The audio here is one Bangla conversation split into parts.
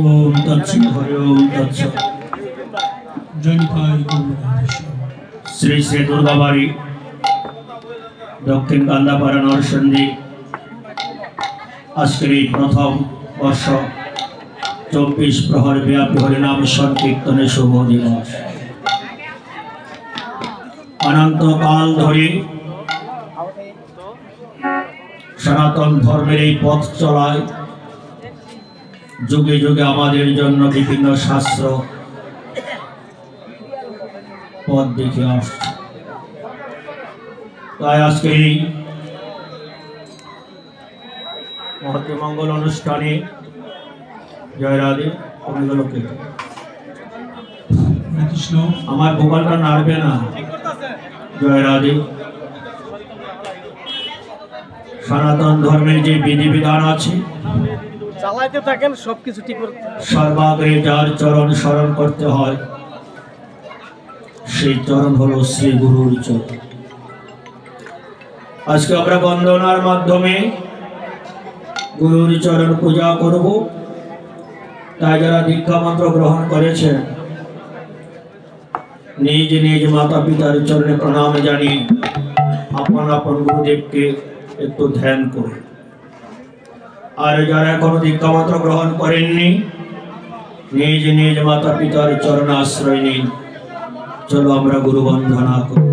ओम तत्सत हरि ओम तत्सत श्री श्री दुर्गाबाड़ी दक्षिण कांदापाड़ा नरसंदी आजकेर प्रथम वर्ष 24 प्रहर व्यापी हरिनाम संकीर्तन शुभ दिवस अनंत काल धरे सनातन धर्मेर पथ चलाय जुगे जुगे आमादेर जन्य विभिन्न शास्त्र पथ देखे आसছে তাই আজকে এই মহতি মঙ্গল অনুষ্ঠানে জয় রাধে কবিগুলোকে কৃষ্ণ আমার ভোকালটা নাড়বে না জয় রাধে সনাতন ধর্মের যে বিধি বিধান আছে চালাইতে থাকেন সবকিছু ঠিক করতে সর্বাগ্রে যার চরণ শরণ করতে হয় সেই চরণ হলো শ্রী গুরুর চরণ आज के আমরা বন্দনার মাধ্যমে গুরুর চরণ পূজা করব তাই যারা দীক্ষা মন্ত্র গ্রহণ করেছেন নিজ নিজ মাতা পিতার চরণে প্রণাম জানিয়ে আপন আপন গুরুদেবকে একটু ধ্যান করুন আর যারা এখনো দীক্ষা মন্ত্র গ্রহণ করেননি নিজ নিজ মাতা পিতার চরণ আশ্রয় নিন চলো আমরা গুরু বন্দনা করি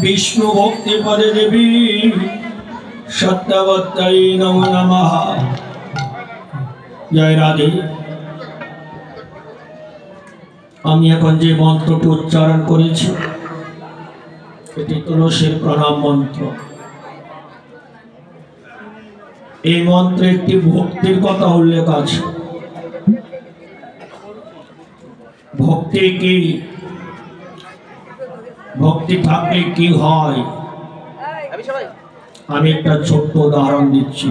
विष्णु भक्ति पदे देवी सत्यवत्यै नमो नमः। जय राधे। আমি এখন যে মন্ত্রটি উচ্চারণ করেছি এটি তুলসীর প্রণাম মন্ত্র। এই মন্ত্রে একটি ভক্তির কথা উল্লেখ আছে। ভক্তি কি, ভক্তি থাকলে কি হয় আমি একটা ছোট্ট উদাহরণ দিচ্ছি।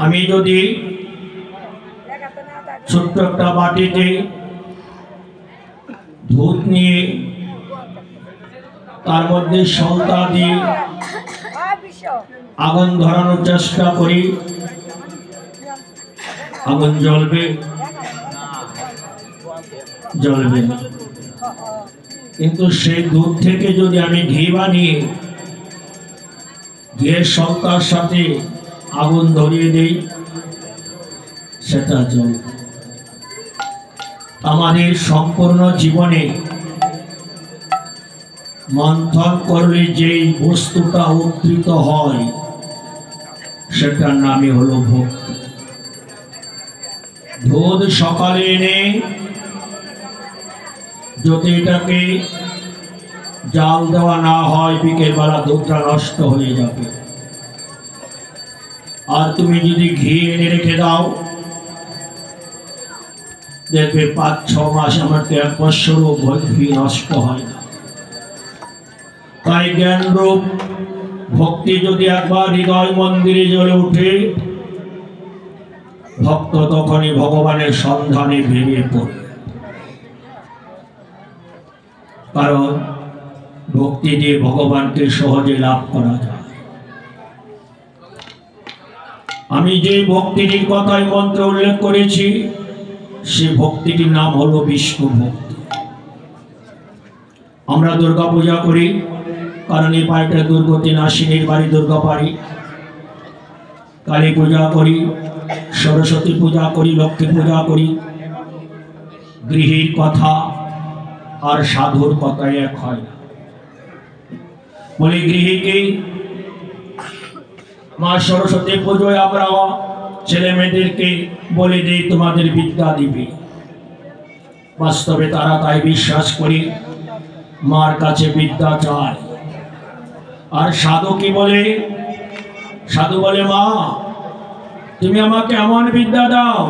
আমি যদি ছোট্ট একটা বাটিতে দুধ নিয়ে তার মধ্যে সলতা দিয়ে আগুন ধরানোর চেষ্টা করি, আগুন জ্বলবে? জ্বলবে না। কিন্তু সেই দুধ থেকে যদি আমি ঘি বানিয়ে ঘিয়ের সত্তার সাথে আগুন ধরিয়ে দেই, সেটা জ্বলবে। আমাদের সম্পূর্ণ জীবনে মন্থন করলে যেই বস্তুটা উদ্ধৃত হয় সেটার নামই হলো ভক্তি। দুধ সকালে এনে যদি এটাকে জাল দেওয়া না হয়, বিকেল বেলা দুধটা নষ্ট হয়ে যাবে। আর তুমি যদি ঘি এনে রেখে দাও, দেখবে 5-6 মাস, আমাকে 1 বছরও ঘি নষ্ট হয় না। তাই জ্ঞান রূপ ভক্তি যদি একবার হৃদয় মন্দিরে জ্বলে উঠে, ভক্ত তখনই ভগবানের সন্ধানে বেরিয়ে পড়ে। কারণ ভক্তি দিয়ে ভগবানকে সহজে লাভ করা যায়। আমি যে ভক্তিটির কথাই মন্ত্রে উল্লেখ করেছি, সে ভক্তিটির নাম হলো বিষ্ণু ভক্তি। আমরা দুর্গা পূজা করি, কারণ এই বাড়িটা দুর্গতি নাসিনীর বাড়ি দুর্গা বাড়ি। কালী পূজা করি, সরস্বতী পূজা করি, লক্ষ্মী পূজা করি। গৃহীর কথা আর সাধুর কথাই এক হয় না। বলি গৃহীকে মা সরস্বতী পুজোয় আমরা ছেলে মেয়েদেরকে বলে দিই তোমাদের বিদ্যা দিবে। বাস্তবে তারা তাই বিশ্বাস করি, মার কাছে বিদ্যা চায়। আর সাধু কি বলে? সাধু বলে, মা তুমি আমাকে এমন বিদ্যা দাও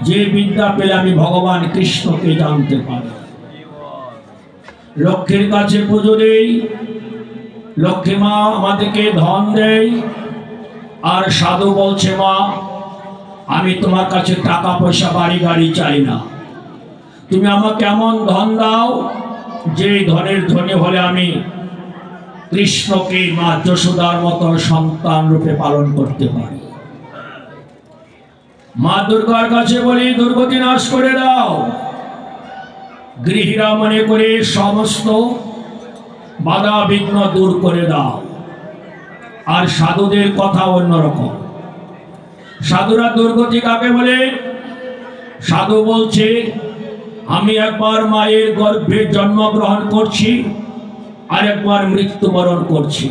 যে বিদ্যা পেলে আমি ভগবান কৃষ্ণকে জানতে পারি। লক্ষ্মীর কাছে পুজো দেই, লক্ষ্মী মা আমাদেরকে ধন দেয়। আর সাধু বলছে, মা আমি তোমার কাছে টাকা পয়সা বাড়ি গাড়ি চাই না, তুমি আমাকে এমন ধন দাও যে ধনের ধনী হলে আমি কৃষ্ণকে মা যশোদার মতো সন্তান রূপে পালন করতে পারি। মা দুর্গার কাছে বলি, দুর্গতি নাশ করে দাও। গৃহীরা মনে করে সমস্ত বাধা বিঘ্ন দূর করে দাও। আর সাধুদের কথা অন্যরকম। সাধুরা দুর্গতি কাকে বলে? সাধু বলছে, আমি একবার মায়ের গর্ভে জন্মগ্রহণ করছি, আর একবার মৃত্যুবরণ করছি।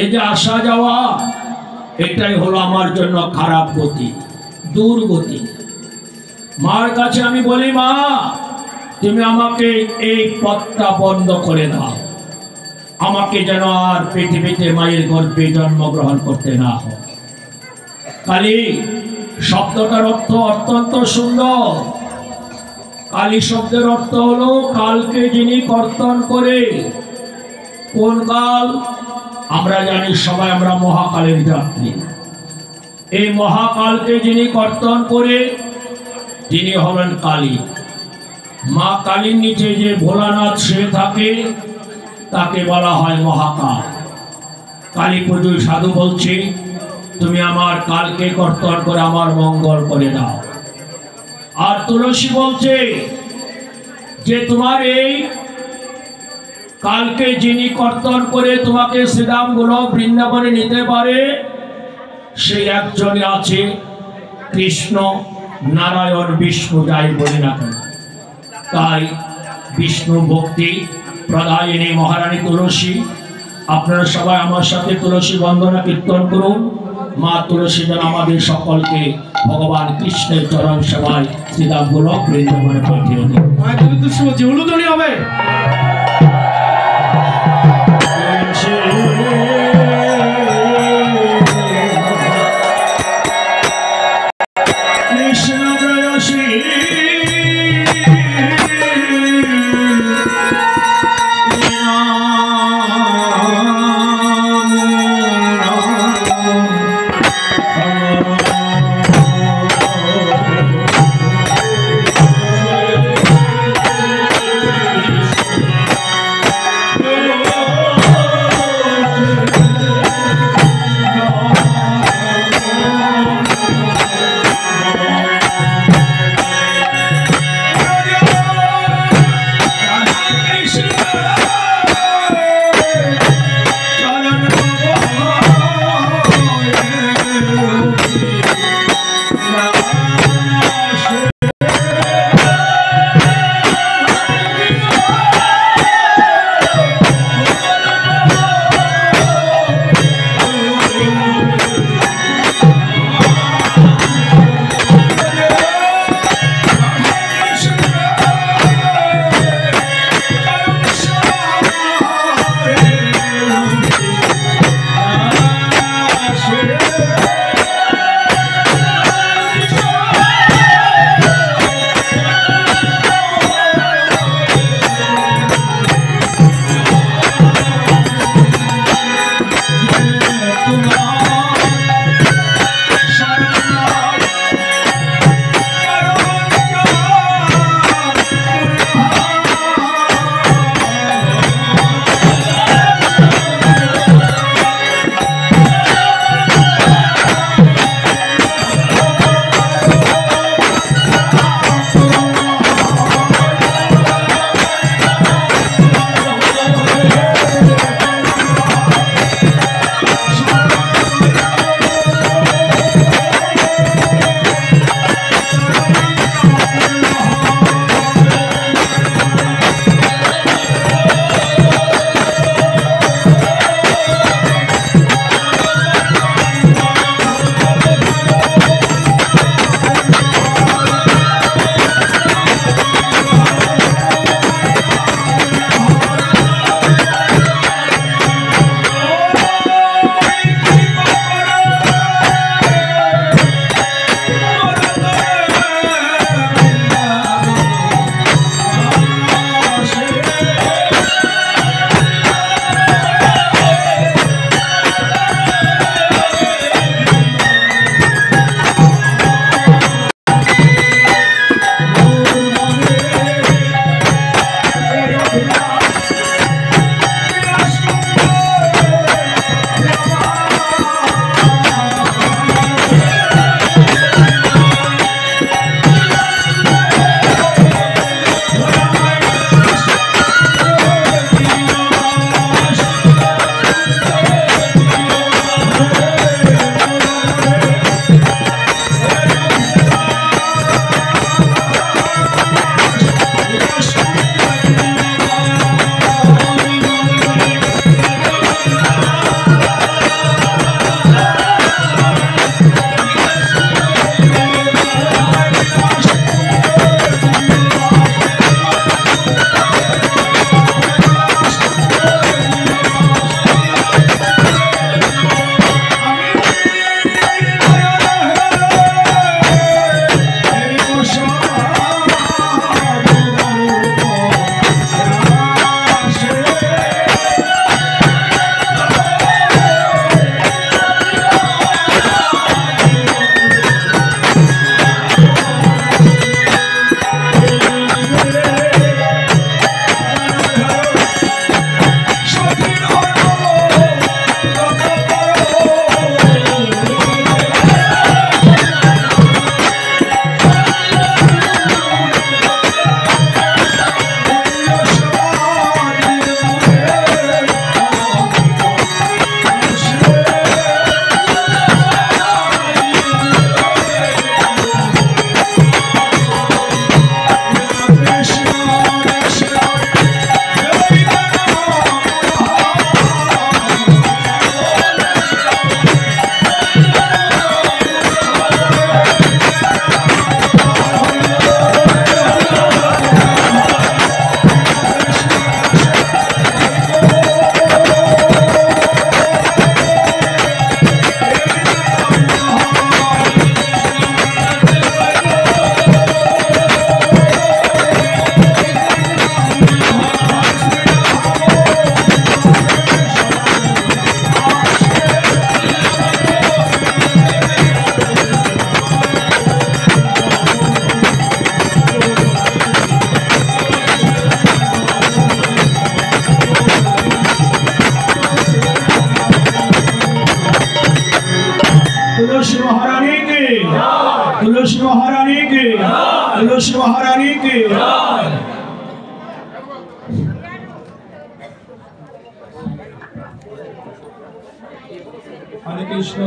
এই যে আসা যাওয়া, এটাই হলো আমার জন্য খারাপ গতি, দুর্গতি। মার কাছে আমি বলি, মা তুমি আমাকে এই পথটা বন্ধ করে দাও, আমাকে যেন আর পৃথিবীতে মায়ের গর্ভে জন্মগ্রহণ করতে না হয়। কালী শব্দটার অর্থ অত্যন্ত সুন্দর। কালী শব্দের অর্থ হলো কালকে যিনি কর্তন করে। কোন কাল? আমরা জানি সবাই আমরা মহাকালের যাত্রী। এই মহাকালকে যিনি কর্তন করে, তিনি হলেন কালী। মা কালীর নিচে যে ভোলানাথ শুয়ে থাকে তাকে বলা হয় মহাকাল। কালী পুজোয় সাধু বলছে, তুমি আমার কালকে কর্তন করে আমার মঙ্গল করে দাও। আর তুলসী বলছে যে তোমার এই কালকে যিনি কর্তন করে তোমাকে শ্রীরাম গোলক বৃন্দাবনে নিতে পারে, সেই একজনে আছে, কৃষ্ণ, নারায়ণ, বিষ্ণু, যাই বলি না কেন। তাই বিষ্ণু ভক্তি প্রদায়িনী মহারানী তুলসী, আপনারা সবাই আমার সাথে তুলসী বন্দনা কীর্তন করুন। মা তুলসী যেন আমাদের সকলকে ভগবান কৃষ্ণের চরণ সেবায় শ্রীরাম গোলক বৃন্দাবনে পাঠিয়ে দেন। হবে तुलसी महारानी के, तुलसी महारानी के। हरे कृष्ण।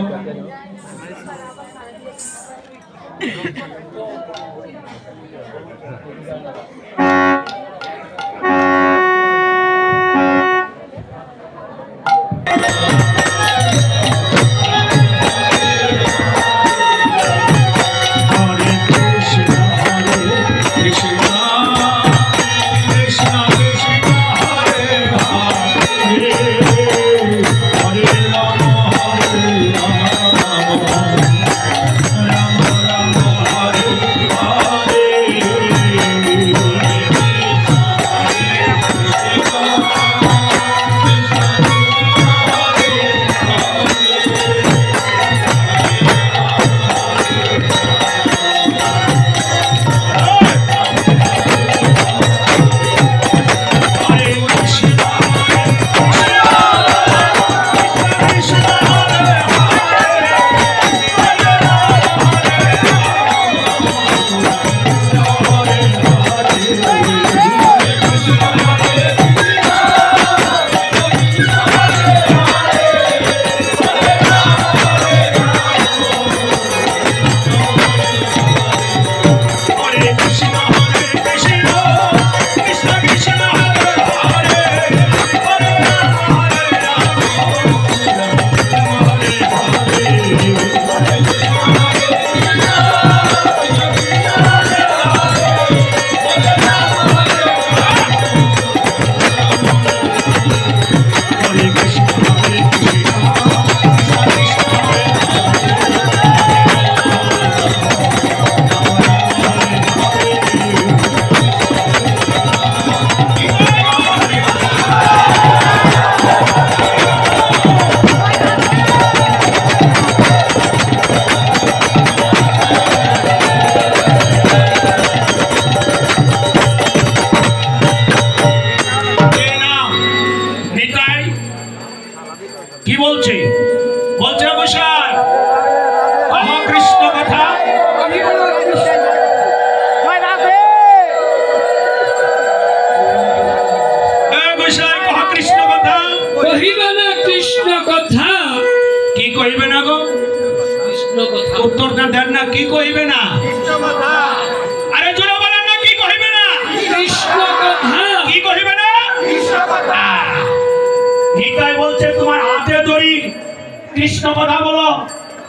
कृष्ण कथा बोलो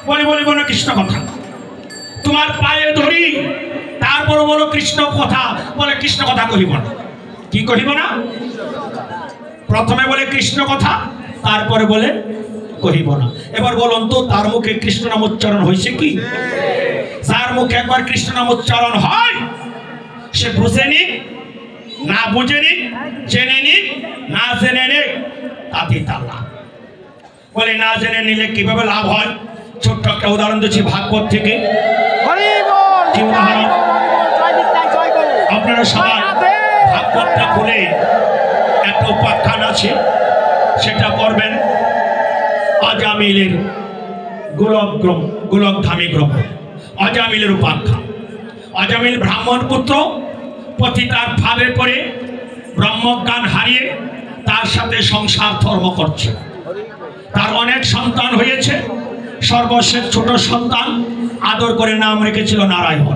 बोली बोली बोलो कृष्ण कथा तुम्हार पाए धरी तारपर बोलो कृष्ण कथा बोले कृष्ण कथा कहिब ना कि कहिब ना प्रथमे बोले कृष्ण कथा तारपर बोले कहिब ना एबार बोलन तो तार मुखे कृष्ण नाम उच्चारण हइছে কি যার মুখে একবার কৃষ্ণ নাম উচ্চারণ হয় সে বুঝেনি না বুঝেনি জেনেনি না জেনেনি তাতে তার লাভ बोले ना जेने निले কিভাবে লাভ হয় ছোট্ট একটা উদাহরণ দিচ্ছি ভাগবত থেকে কি উদাহরণ আপনারা সবাই ভাগবতটা খুলে একটা উপাখ্যান আছে সেটা পড়বেন আজামিলের গোলকধামী গ্রহ আজামিলের উপাখ্যান আজামিল ব্রাহ্মণ পুত্র পতিতার ভাবে পড়ে ব্রহ্মজ্ঞান হারিয়ে তার সাথে সংসার ধর্ম করছে তার অনেক সন্তান হয়েছে সর্বশেষ ছোট সন্তান আদর করে নাম রেখেছিল নারায়ণ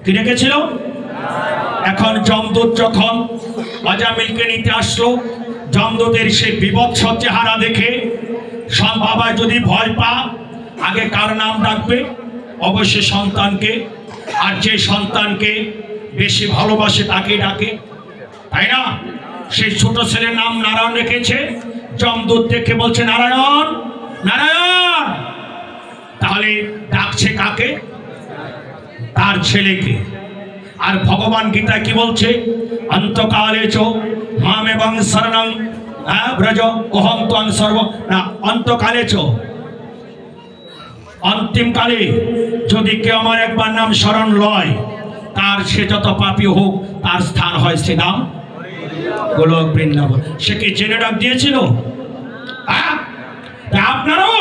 কি রেখেছিল এখন যমদূত যখন আজামিলকে নিতে আসলো যমদূতের সেই বিভৎস চেহারা দেখে সব বাবা যদি ভয় পা আগে কার নাম ডাকবে অবশ্যই সন্তানকে আর যে সন্তানকে বেশি ভালোবাসে তাকে ডাকে তাই না সেই ছোট ছেলের নাম নারায়ণ রেখেছে যমদূত দেখে বলছে নারায়ণ নারায়ণ তাহলে ডাকছে কাকে তার ছেলেকে আর ভগবান গীতা কি বলছে অন্তকালে চ মামেবং শরণং ব্রজ অহং ত্বং সর্ব না অন্তকালে চ अंतिम काले যদি কেউ আমার একবার নাম শরণ লয় তার সে যত পাপী হোক তার স্থান হয় শ্রীধাম গোলক বৃন্দাবন সে কি জেনে ডাক দিয়েছিল আপনারাও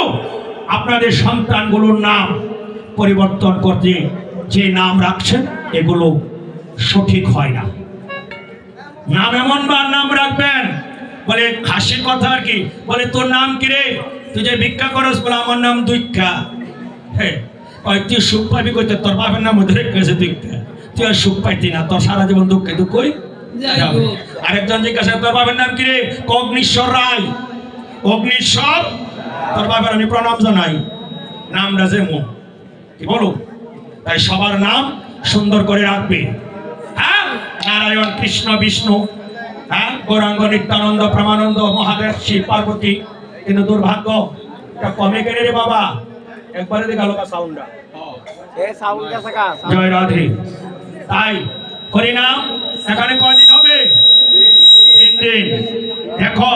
আপনাদের সন্তানগুলোর নাম পরিবর্তন করতে যে নাম রাখছেন এগুলো সঠিক হয় না। নাম এমন বার নাম রাখবেন, বলে হাসির কথা আর কি, বলে তোর নাম কি রে, তুই যে ভিক্ষা করস, বলে আমার নাম দুইক্ষা। হ্যাঁ, তুই সুখ পাবি কইতে, তোর বাপের নাম ধরে গেছে দুইক্ষা, তুই আর সুখ পাইতি না, তোর সারা জীবন দুঃখে দুঃখই যাবে। আরেকজন জিজ্ঞাসা, তোর বাপের নাম কি রে, অগ্নিশ্বর রায়। অগ্নিশ্বর, তোর বাপের আমি প্রণাম জানাই, নামটা যেমন কি বলো। তাই সবার নাম সুন্দর করে রাখবে। হ্যাঁ, নারায়ণ, কৃষ্ণ, বিষ্ণু, হ্যাঁ, গৌরাঙ্গ, নিত্যানন্দ, প্রেমানন্দ, মহাদেব, শিব, পার্বতী। কিন্তু দুর্ভাগ্য কমে গেলে রে বাবা, একবারে দেখালো সাউন্ডটা। জয় রাধে। তাই হরিনাম এখানে কয়দিন হবে? 3 দিন। দেখো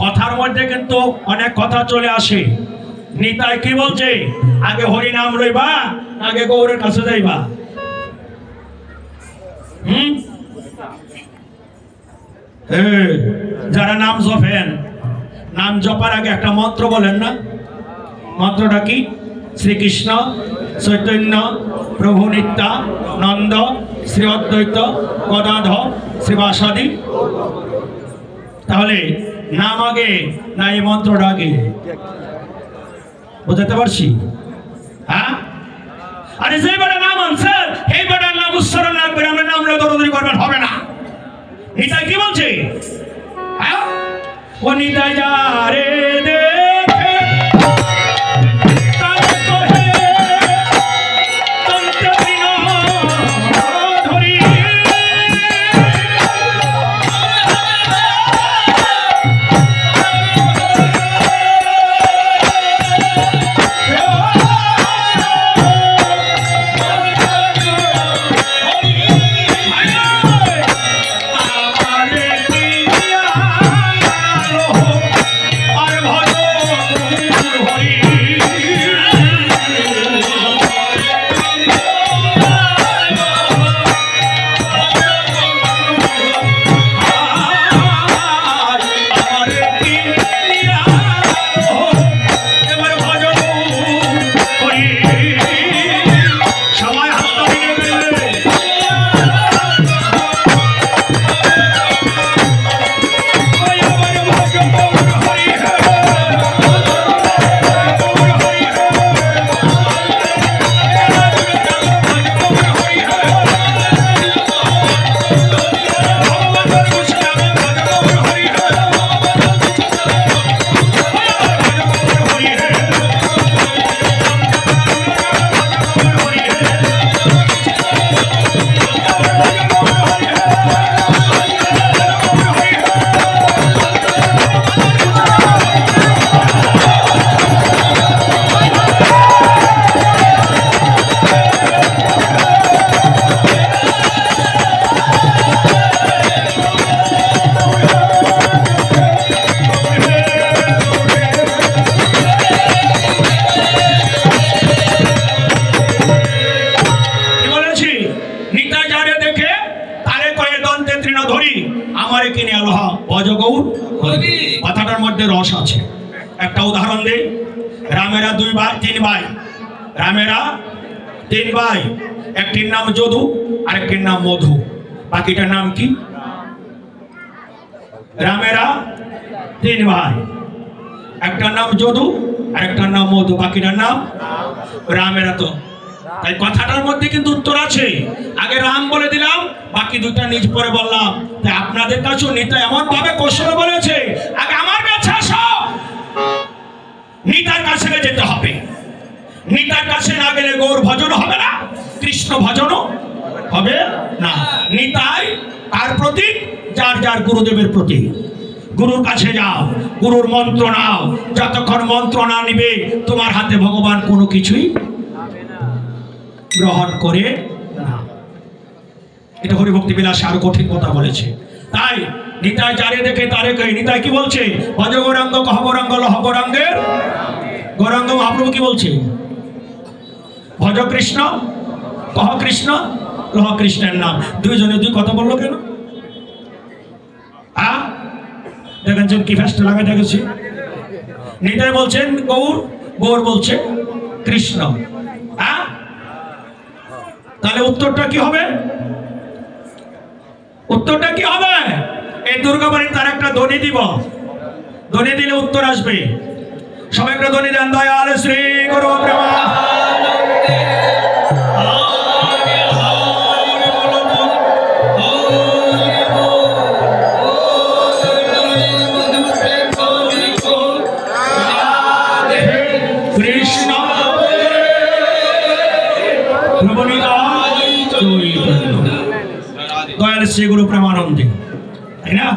কথার মধ্যে কিন্তু অনেক কথা চলে আসে। নিতাই কি বলছে, আগে হরিনাম লইবা, আগে গৌরের কাছে যাইবা। যারা নাম জপেন, নাম জপার আগে একটা মন্ত্র বলেন না? মন্ত্রটা কি? শ্রীকৃষ্ণ চৈতন্য প্রভু নিত্যানন্দ শ্রী অদ্বৈত গদাধর শ্রীবাসাদি। তাহলে নাম আগে না এই মন্ত্রটা আগে? বুঝতে পারছি? হ্যাঁ, আরে যে বেটা নাম আনছে এই বেটার নাম উচ্চারণ না করে আমরা নাম লয়ে দৌড়াদৌড়ি করবেন, হবে না। নিতাই কি বলছে? হ্যাঁ, ও নিতাই যা রে দেখে কথাটার মধ্যে রস আছে। একটা উদাহরণ দেই, রামেরা 2 ভাই 3 ভাই, রামেরা 3 ভাই, একটির নাম যদু আরেকটির নাম মধু, বাকিটার নাম কি? রামেরা 3 ভাই, একটার নাম যদু আরেকটার নাম মধু, বাকিটার নাম রামেরা। তো তাই কথাটার মধ্যে কিন্তু উত্তর আছে। আগে রাম বলে দিলাম, বাকি দুইটা নিজ পরে বললাম। তাই আপনাদের কাছেও নিতাই এমন ভাবে কোশ্চেন বলেছে, আগে আমার কাছে আসো, নিতার কাছে যেতে হবে। নিতার কাছে না গেলে গৌর ভজন হবে না, কৃষ্ণ ভজনও হবে না। নিতাই তার প্রতি, যার যার গুরুদেবের প্রতি। গুরুর কাছে যাও, গুরুর মন্ত্র নাও। যতক্ষণ মন্ত্র না নিবে তোমার হাতে ভগবান কোনো কিছুই গ্রহণ করে না। এটা হরিভক্তি বিলাসে আরো কঠিন কথা বলেছে। তাই নিতাই যারে দেখে তারে কই। নিতাই কি বলছে? ভজ গৌরাঙ্গ কহ গৌরাঙ্গ লহ গৌরাঙ্গের। গৌরাঙ্গ মহাপ্রভু কি বলছে? ভজ কৃষ্ণ কহ কৃষ্ণ লহ কৃষ্ণের নাম। দুইজনে দুই কথা বললো কেন? দেখেন কি ফেস্ট লাগাই দেখেছি। নিতাই বলছেন গৌর, গৌর বলছে কৃষ্ণ। তাহলে উত্তরটা কি হবে? উত্তরটা কি হবে? এই দুর্গাবাড়ি তার একটা ধ্বনি দিব, ধ্বনি দিলে উত্তর আসবে। সবাই একটা ধ্বনি দেন, দয়াল শ্রী গুরু প্রেমানন্দে। কৃষ্ণ দয়াল শ্রী গুরু প্রেমানন্দে, তাই না?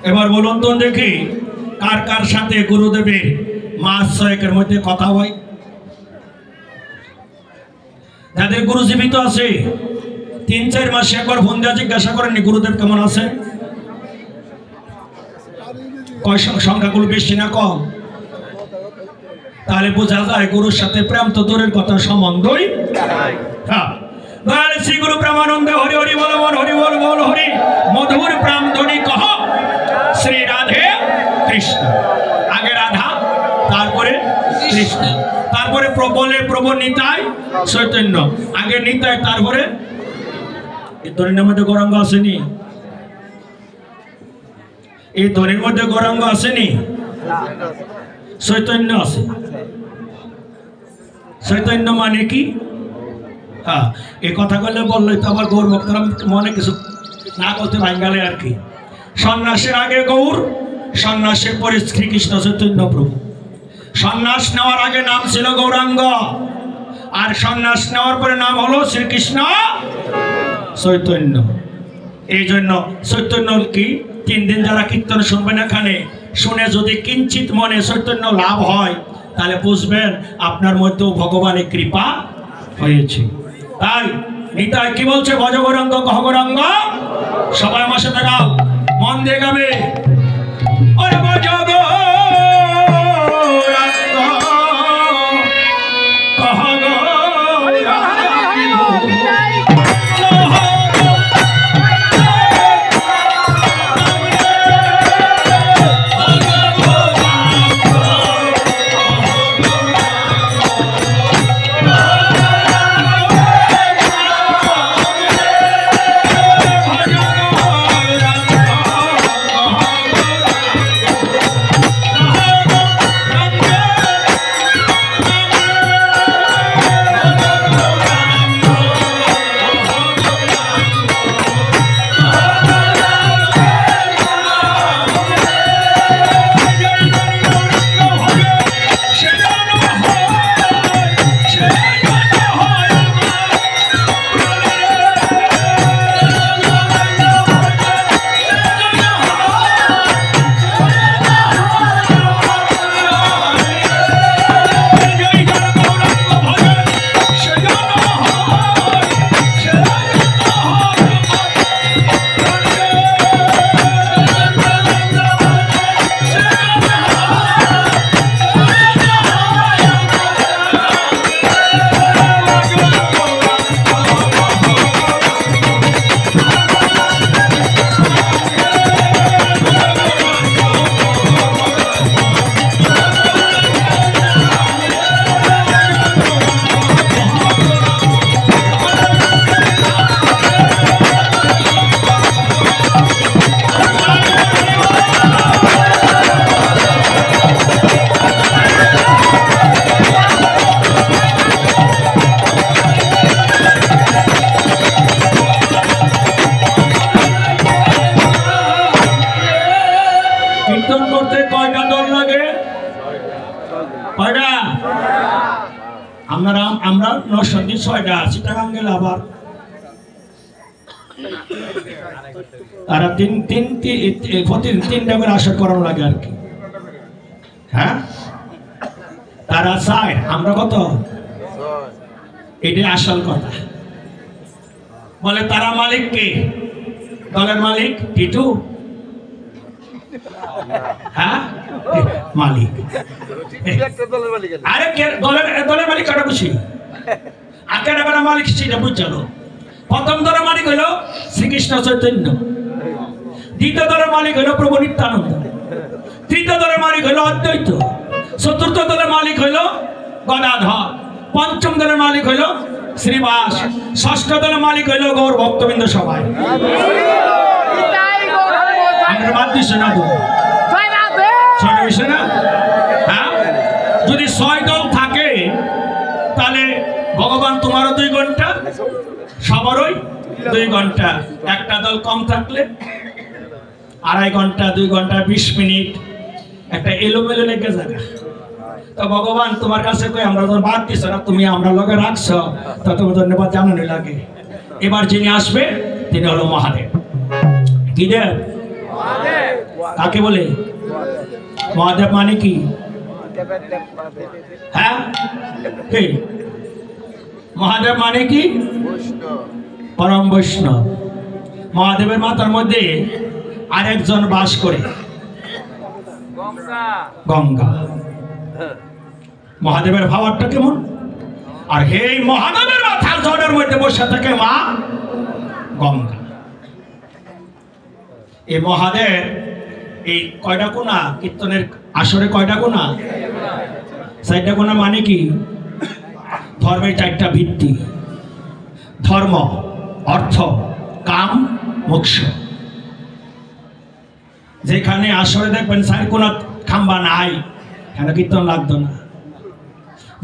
এবার বলুন তো দেখি, কার কার সাথে গুরুদেবের মাস 6 মধ্যে কথা হয়? যাদের গুরু জীবিত আছে 3-4 মাস একবার ফোন দিয়ে জিজ্ঞাসা করেননি গুরুদেব কেমন আছে? সংখ্যাগুলো বেশি না কম? তাহলে বোঝা যায় গুরুর সাথে প্রেম তো দূরের কথা, সম্বন্ধই। হ্যাঁ, শ্রী গুরু প্রেমানন্দে হরি হরি বল বল হরি বল বল হরি, মধুর প্রেম ধ্বনি কহ শ্রী রাধে কৃষ্ণ। আগে রাধা, তারপরে কৃষ্ণ, তারপরে বলে প্রভু নিতাই চৈতন্য। আগে নিতাই, তারপরে এই ধ্বনির মধ্যে গৌরাঙ্গ আসেনি? এই ধ্বনির মধ্যে গৌরাঙ্গ আসেনি? চৈতন্য আছে। চৈতন্য মানে কি? হ্যাঁ, এই কথা বললে তো আবার গৌর ভক্তরা মনে কিছু না করতে ভাঙ্গালে আর কি। সন্ন্যাসের আগে গৌর, সন্ন্যাসের পরে শ্রীকৃষ্ণ চৈতন্য প্রভু। সন্ন্যাস নেওয়ার আগে নাম ছিল গৌরাঙ্গ, আর সন্ন্যাস নেওয়ার পরে নাম হলো শ্রীকৃষ্ণ চৈতন্য। এই জন্য চৈতন্য কি 3 দিন যারা কীর্তন শুনবেন এখানে, শুনে যদি কিঞ্চিত মনে চৈতন্য লাভ হয়, তাহলে বুঝবেন আপনার মধ্যেও ভগবানের কৃপা হয়েছে। তাই নিতাই কি বলছে? ভজ গৌরাঙ্গ কহ গৌরাঙ্গ। সবাই আমার সাথে গাও, মন দিয়ে গাবে। ওরে ভজ গৌরাঙ্গ কহ আমরা নরসিংদী 6টা আছি, টাকাম গেলে আবার তারা প্রতিদিন 3টা করে আসর করানো লাগে আর কি। হ্যাঁ, তারা চায়, আমরা কত? এটাই আসল কথা। বলে তারা মালিক কে? দলের মালিক টিটু। হ্যাঁ, মালিক। আরে দলের মালিক কাটা বুঝি, আগে মালিক সেটা বুঝলো। প্রথম দলের মালিক হইল শ্রীকৃষ্ণ চৈতন্য, দ্বিতীয় দলের মালিক হইল প্রভু নিত্যানন্দ, তৃতীয় দলের মালিক হইল অদ্বৈত, চতুর্থ দলের মালিক হইল গদাধর, পঞ্চম দলের মালিক হইল শ্রীবাস, ষষ্ঠ দলের মালিক হইল গৌর ভক্তবৃন্দ সবাই। আমরা বাদ দিচ্ছি না তো, ছয় হয়েছে না? হ্যাঁ, যদি 6 দল থাকে তাহলে ভগবান তোমারও 2 ঘন্টা, সবারই 2 ঘন্টা। একটা দল কম থাকলে 2.5 ঘন্টা, 2 ঘন্টা 20 মিনিট, একটা এলোমেলো লেগে যাবে। তো ভগবান তোমার কাছে কই আমরা তো বাদ দিছ না, তুমি আমরা লগে রাখছ, তা তোমার ধন্যবাদ জানানো লাগে। এবার যিনি আসবে তিনি হলো মহাদেব। কি দেব? কাকে বলে? মহাদেব মানে কি? হ্যাঁ, মহাদেব মানে কি? পরম বৈষ্ণব। মহাদেবের মাথার মধ্যে আরেকজন বাস করে, গঙ্গা। মহাদেবের ভাবটা কেমন? আর এই মহাদেবের মাথার জনের মধ্যে বসে থাকে মা গঙ্গা। এই মহাদেব এই কয়টা কোনা কীর্তনের আসরে? কয়টা কোনা? 4টা কোনা। মানে কি? ধর্মের 4টা ভিত্তি: ধর্ম, অর্থ, কাম, মোক্ষ। যেখানে আসরে দেখবেন 4 কোনা খাম্বা নাই, কেন কীর্তন লাগতো না।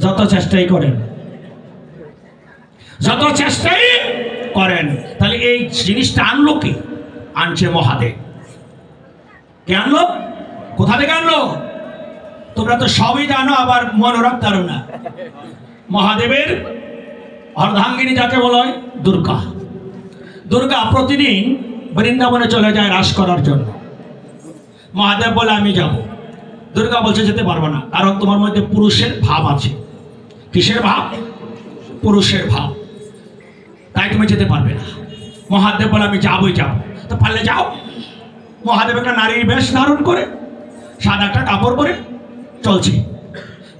যত চেষ্টাই করেন, যত চেষ্টাই করেন, তাহলে এই জিনিসটা আনলো কি? আনছে মহাদেব। কে আনলো? কোথা থেকে আনলো? তোমরা তো সবই জানো, আবার মনে রাখতে পারো না। মহাদেবের অর্ধাঙ্গিনী যাকে বলা হয় দুর্গা। দুর্গা প্রতিদিন বৃন্দাবনে চলে যায় রাস করার জন্য। মহাদেব বলে আমি যাব। দুর্গা বলছে যেতে পারবো না, কারণ তোমার মধ্যে পুরুষের ভাব আছে। কিসের ভাব? পুরুষের ভাব, তাই তুমি যেতে পারবে না। মহাদেব বলে আমি যাবই যাব। তো পারলে যাও। মহাদেব একটা নারীর বেশ ধারণ করে, সাদা একটা কাপড় পরে চলছে।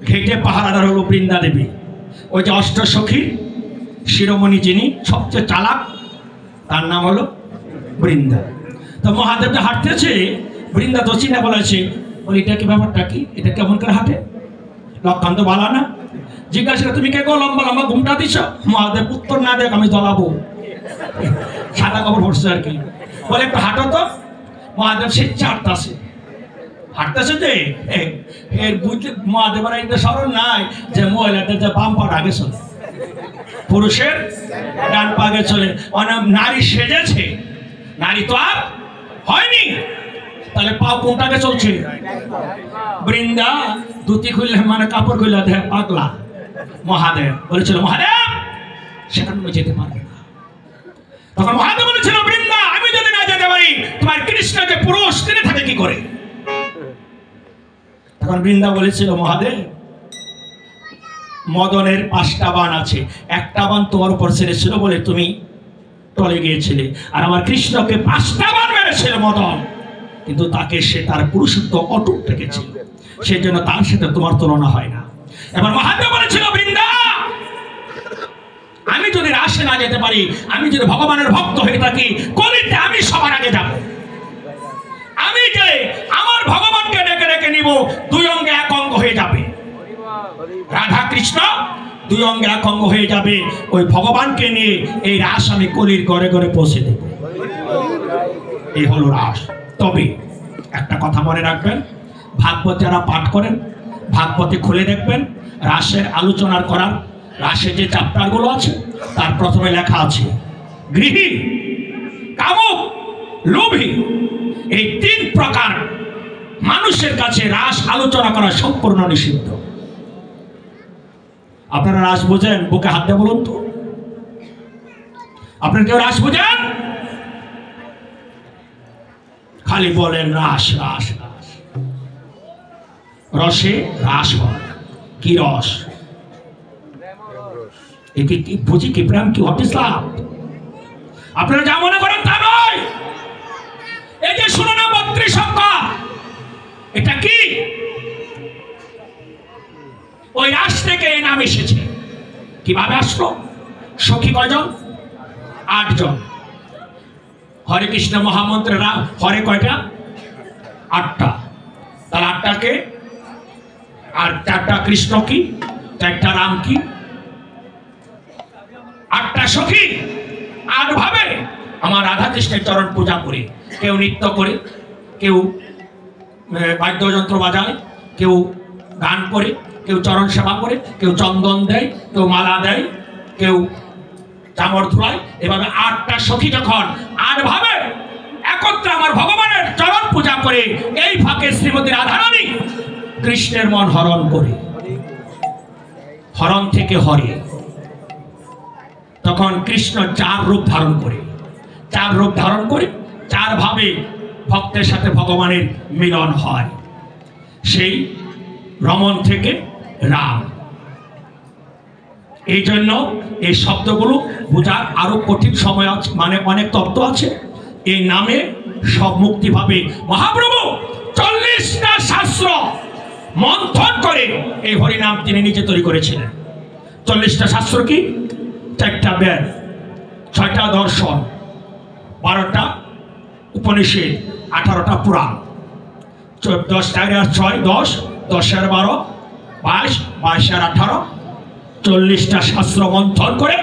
ঘেটে পাহারাদার হলো বৃন্দা দেবী, ওই যে অষ্টসখীর শিরোমণি, যিনি সবচেয়ে চালাক, তার নাম হলো বৃন্দা। তো মহাদেব যে হাঁটতেছে, বৃন্দা তো চিনা বলেছে, বলি এটা কি ব্যাপারটা কি? এটা কেমন করে হাঁটে? লক্ষণ তো ভালো না। জিজ্ঞাসা তুমি কে গো লম্বা লম্বা ঘুমটা দিছ? মহাদেব উত্তর না দেখ আমি জ্বলাবো, সাদা কাপড় পড়ছে আর কি। বলে একটু হাঁটো তো। মহাদেব সে হাঁটতেছে, হাঁটতেছে যে এর বুঝতে মহাদেবের এটা স্মরণ নাই যে মহিলাদের যে বাম পা আগে চলে, পুরুষের ডান পা আগে চলে। অনেক নারী সেজেছে, নারী তো আর হয়নি, তাহলে পা কোনটাকে চলছে? বৃন্দা ধুতি খুললে মানে কাপড় খুললে দেখ পাগলা। মহাদেব বলেছিল মহাদেব সেখানে তুমি যেতে পারবে না। তখন মহাদেব বলেছিল বৃন্দা আমি যদি না যেতে পারি, তোমার কৃষ্ণকে পুরুষ তিনি থাকে কি করে? তখন বৃন্দা বলেছিল মহাদেব মদনের 5টা বাণ আছে, একটা বাণ তোমার উপর ছেড়েছিল বলে তুমি টলে গিয়েছিলে, আর আমার কৃষ্ণকে 5টা বাণ মেরেছিল মদন, কিন্তু তাকে সে তার পুরুষত্ব অটুট রেখেছিল, সেই জন্য তার সাথে তোমার তুলনা হয় না। এবার মহাদেব বলেছিল বৃন্দা আমি যদি রাসে না যেতে পারি, আমি যদি ভগবানের ভক্ত হয়ে থাকি, কলিতে আমি সবার আগে যাব। আমি যে আমার ভগবানকে ডেকে ডেকে নিব, 2 অঙ্গে 1 অঙ্গ হয়ে যাবে। রাধা কৃষ্ণ 2 অঙ্গে 1 অঙ্গ হয়ে যাবে। ওই ভগবানকে নিয়ে এই রাস আমি কলির ঘরে ঘরে পৌঁছে দেব। এই হলো রাস। তবে একটা কথা মনে রাখবেন, ভাগবত যারা পাঠ করেন, ভাগবতে খুলে দেখবেন রাসের আলোচনার করার রাসে যে চ্যাপ্টারগুলো আছে তার প্রথমে লেখা আছে গৃহী, কামুক, লোভী, এই 3 প্রকার মানুষের কাছে রাস আলোচনা করা সম্পূর্ণ নিষিদ্ধ। আপনারা রাস বোঝেন? বুকে হাত দিয়ে বলুন তো, আপনারা কেউ রাস বোঝেন? খালি বলেন রাস রাস রাস। রসে রাস হয়। কি রস? কি বুঝি কি প্রেম কি হোয়াট ইজ লাভ? আপনারা যা মনে করেন তা নয়। এই যে শুনো না 32 সংখ্যা, এটা কি? ওই রাস থেকে এই নাম এসেছে। কিভাবে আসলো? সখী কয়জন? 8 জন। হরে কৃষ্ণ মহামন্ত্রের হরে কয়টা? 8টা। তাহলে 8টাকে আর 4টা কৃষ্ণ কি, 4টা রাম কি? 8টা সখী 8 ভাবে আমার রাধা কৃষ্ণের চরণ পূজা করে, কেউ নৃত্য করে, কেউ বাদ্যযন্ত্র বাজায়, কেউ গান করে, কেউ চরণ সেবা করে, কেউ চন্দন দেয়, কেউ মালা দেয়, কেউ চামড় ধুলায়। এভাবে 8টা সখী যখন 8 ভাবে একত্রে আমার ভগবানের চরণ পূজা করে, এই ফাঁকে শ্রীমতী রাধারানী কৃষ্ণের মন হরণ করে, হরণ থেকে হরে, তখন কৃষ্ণ 4 রূপ ধারণ করে, 4 রূপ ধারণ করে 4 ভাবে ভক্তের সাথে ভগবানের মিলন হয়। সেই রমণ থেকে রাম। এই জন্য এই শব্দগুলো বোঝার আরো কঠিন সময় আছে, মানে অনেক তত্ত্ব আছে। এই নামে সব মুক্তি পাবে। মহাপ্রভু 40টা শাস্ত্র মন্থন করে এই হরিনাম তিনি নিজে তৈরি করেছিলেন। 40টা শাস্ত্র কি? 4টা বেদ, 6টা দর্শন, 12টা উপনিষদ, 18টা পুরাণ, 10 আর 6 10, 10 আর 12 22, 22 আর 18, 40টা শাস্ত্র মন্থন করে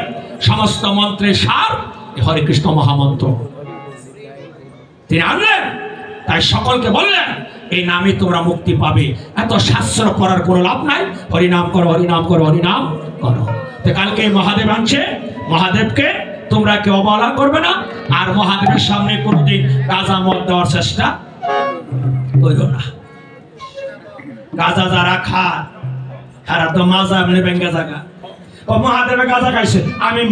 সমস্ত মন্ত্রের সার হরে কৃষ্ণ মহামন্ত্র তিনি আনলেন। তাই সকলকে বললেন এই নামে তোমরা মুক্তি পাবে। এত শাস্ত্র পড়ার কোনো লাভ নাই, হরিনাম করো, হরিনাম করো, হরিনাম করো। তো কালকে মহাদেব আনছে, মহাদেবকে তোমরা কেউ অবহেলা করবে না, আর মহাদেবের সামনে কোনোদিন গাঁজা মদ দেওয়ার চেষ্টা করো না। গাঁজা যারা খায় তারা তো মাজা এমনি ভেঙ্গে জায়গা। ও মহাদেবে গাঁজা খাইছে, আমি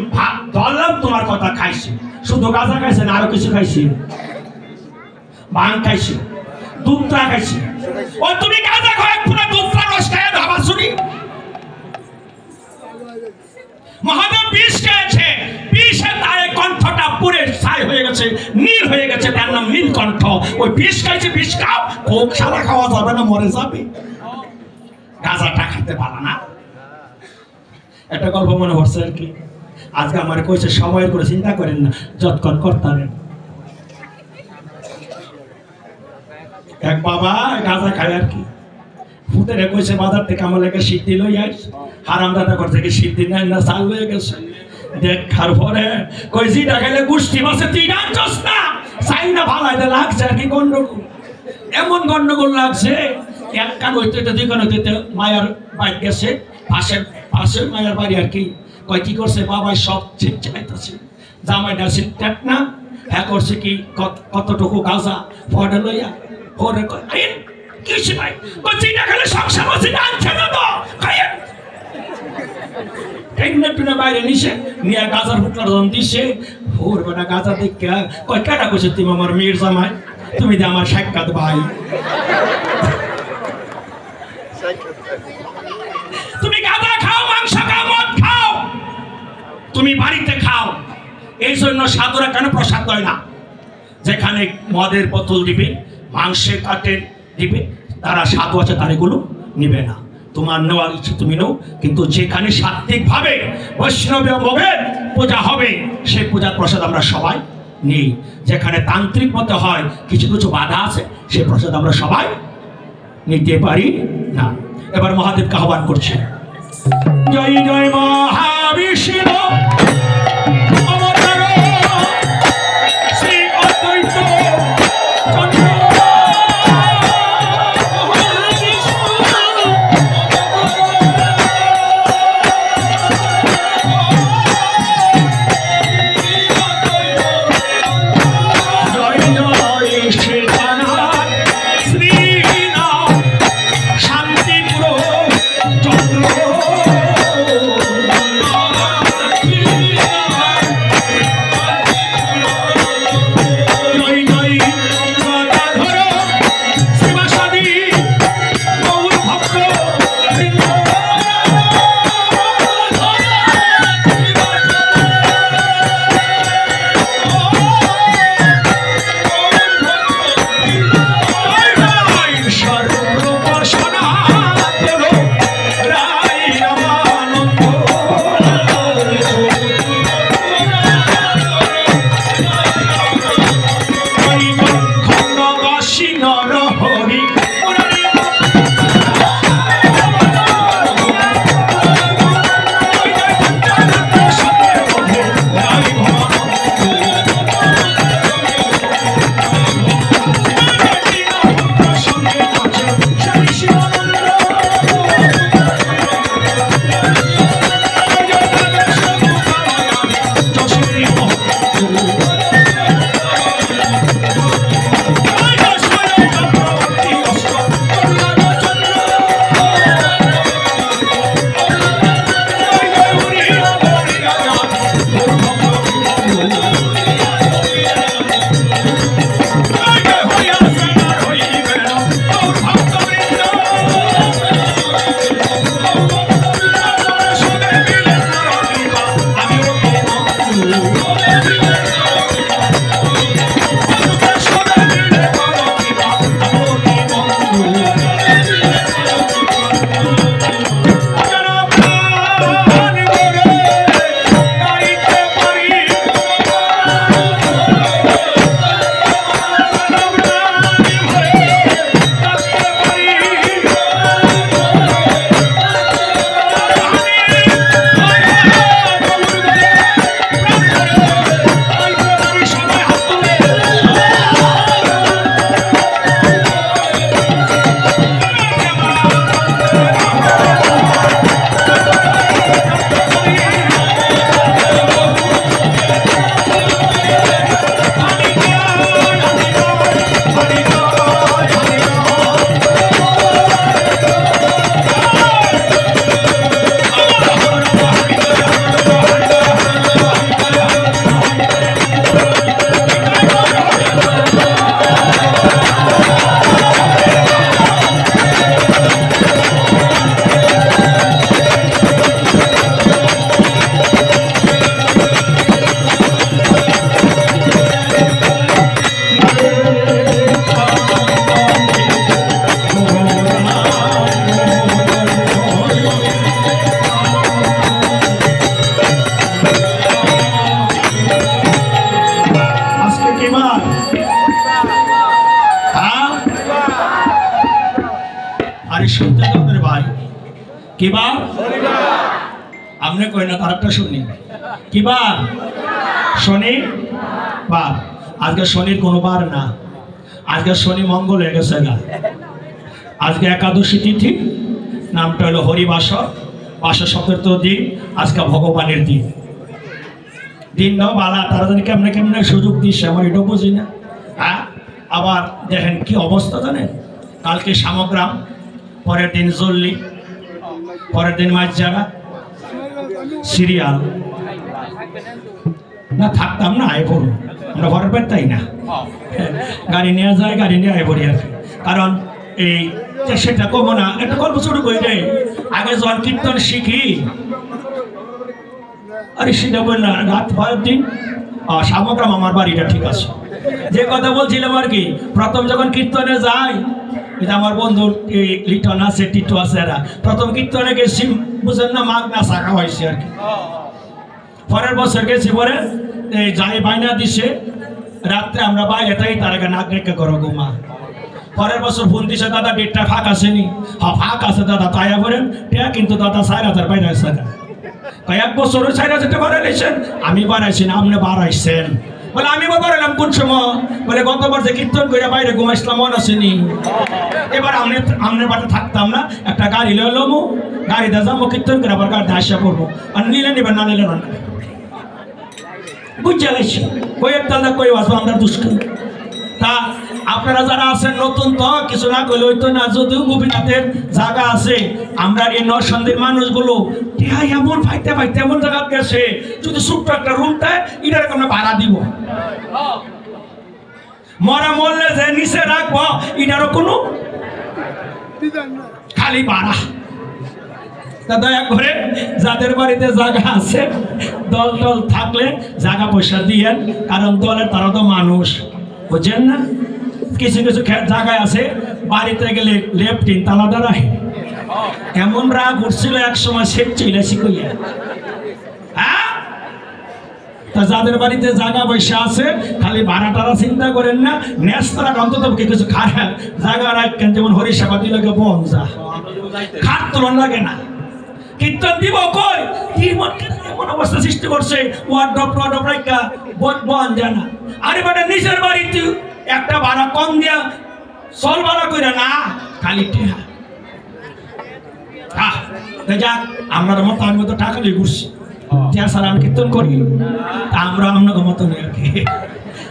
ধরলাম তোমার কথা, খাইছি, শুধু গাঁজা খাইছে না আরো কিছু খাইছি, ভাং খাইছি, দুধটা খাইছি। ও তুমি গাঁজা খায় পুরো দুধটা রস খায় ভাবা শুনি। মহাদেব বিষ খেয়েছে, বিষে তার কণ্ঠটা পুরে ছাই হয়ে গেছে, নীল হয়ে গেছে, তার নাম নীলকণ্ঠ। ওই বিষ খাইছে, বিষ খাও, কোক সারা খাওয়া যাবে না, মরে যাবে। গাঁজাটা খাইতে পারা না। একটা গল্প মনে পড়ছে আর কি, আজকে আমার কইছে সময়ের করে চিন্তা করেন না, যতক্ষণ করতেন। এক বাবা গাঁজা খায় আর কি, ফুটের কইছে বাজার থেকে আমার লেগে সিদ্ধি লই আইস। হারাম দাদা ঘর থেকে সিদ্ধি নাই না, চাল লয়ে গেছে। দেখার পরে কই জিটা খেলে গুষ্টি মাসে তুই ডাকছস না, চাই না ভালাইতে লাগছে আর কি। গন্ডগোল, এমন গন্ডগোল লাগছে, এক কান হইতে দুই কান হইতে মায়ের বাইক গেছে, পাশে মায়ের বাড়ি আর কি। কয় কি করছে বাবাই সব ঠিক চাইতেছে, জামাইটা সিট না, হ্যাঁ করছে কি কতটুকু গাঁজা ফটো লইয়া পরে কয় কিছু নাই, চিনা খেলে সংসার আছে না, আনছে না তো খাইয়েন। বাইরে নিছে নিয়ে গাজার ফুটলার জন দিছে, ওর বেটা গাজা দেখে কয় কেটা কইছে তুমি আমার মেয়ের জামাই, তুমি যে আমার সাক্ষাৎ ভাই, তুমি গাঁজা খাও, মাংস খাও, মদ খাও, তুমি বাড়িতে খাও। এই জন্য সাধুরা কেন প্রসাদ দেয় না? যেখানে মদের বোতল দিবে, মাংসের কাটের দিবে, তারা সাধু আছে, তার এগুলো নিবে না। তোমার নেওয়ার ইচ্ছে তুমি নাও, কিন্তু যেখানে সাত্বিক ভাবে বৈষ্ণবীয় ভোগের পূজা হবে সেই পূজার প্রসাদ আমরা সবাই নিই। যেখানে তান্ত্রিক মতে হয় কিছু কিছু বাধা আছে, সেই প্রসাদ আমরা সবাই নিতে পারি না। এবার মহাদেবকে আহ্বান করছে, জয় জয় মহাবিষ্ণু কি বার? আপনি কই না তার একটা শুনি কি বার? শনি বার। আজকে শনির কোনো বার না, আজকে শনি মঙ্গল হয়ে গেছে না। আজকে একাদশী তিথি, নামটা হলো হরিবাসর, 517 দিন, আজকে ভগবানের দিন। দিনটাও বালা, তারা জানি কেমনে কেমনে সুযোগ দিচ্ছে আমার এটাও বুঝি না। হ্যাঁ, আবার দেখেন কি অবস্থা জানেন, কালকে সামগ্রাম, পরের দিন জল্লি, পরের দিন মাঝজারা, সিরিয়াল না থাকতাম না, আয় পড়ুন আমরা ঘরের পেট তাই না, গাড়ি নিয়ে যায়, গাড়ি নিয়ে আয় পড়ি আর কি। কারণ এই সেটা কমো না, একটা গল্প শুরু করে দেয়। আগে যখন কীর্তন শিখি, আরে সেটা বল না, রাত 5 দিন সামগ্রাম আমার বাড়িটা ঠিক আছে। যে কথা বলছিলাম আর কি, প্রথম যখন কীর্তনে যাই, আমার বন্ধুর লিটন আছে, টিটু আছে, এরা প্রথম কীর্তনে গেছি, বুঝেন না, মাঘ না শাখা হয়েছে আর কি। পরের বছর গেছি, পরে যাই বাইনা দিছে, রাত্রে আমরা বাইরে তাই তার আগে নাক রেখে করো গোমা। পরের বছর ফোন দিছে, দাদা ডেটটা ফাঁক আসেনি। হ্যাঁ ফাঁক আছে দাদা, তাই বলেন কিন্তু দাদা 4000 বাইরে আছে না। 1 বছরে 4000 টাকা বাড়াইছেন, আমি বাড়াইছি না, আপনি বাড়াইছেন। বলে আমি বাড়াইলাম কোন সময়? বলে গতবার যে কীর্তন করে বাইরে ঘুমাইছিলাম মনে আসেনি। এবার আমনের বাড়িতে থাকতাম না, একটা গাড়ি লইলাম, গাড়িতে যাবো কীর্তন করে, আবার গাড়িতে আসা পড়বো, আর নিলে নিবেন না নিলে না। বুঝতে গেছি কয়ের দাদা কই আসবো আমরা দুষ্কৃ। তা আপনারা যারা আছেন নতুন, তো কিছু না করলে হইতো না, যদিও গোপীনাথের জায়গা আছে, আমরা এই নরসন্দির মানুষগুলো এমন ফাইতে ফাইতে এমন জায়গা গেছে, যদি ছোট্ট একটা রুম দেয়, এটার আমরা ভাড়া দিব। মরা মরলে যে নিচে রাখবো, এটারও কোনো খালি ভাড়া। দয়া করে যাদের বাড়িতে জায়গা আছে, দল টল থাকলে জায়গা পয়সা দিয়েন, কারণ দলের তারা তো মানুষ, বুঝছেন না। কিছু কিছু জায়গায় আছে, বাড়িতে গেলে লেফট 3 তালা দাঁড়ায়, এমন রাগ উঠছিল এক সময়, সে চলেছি কইয়া। হ্যাঁ, তা যাদের বাড়িতে জায়গা পয়সা আছে, খালি ভাড়া টাড়া চিন্তা করেন না, নেস্তারা অন্তত কিছু খায় জায়গা রাখেন, যেমন হরিসেবা দিলে বন যা খাট তুলন লাগে না। কীর্তন দিব কই, এমন অবস্থা সৃষ্টি করছে, বন জানা। আরে বেটা নিজের বাড়িতে একটা ভাড়া কম দিয়া চল ভাড়া করে না, খালি টেহা। যাক, আমরা মতো আমি তো টাকা দিয়ে ঘুরছি, টেহা ছাড়া আমি কীর্তন করি, আমরা আপনাকে মতো নেই আর কি।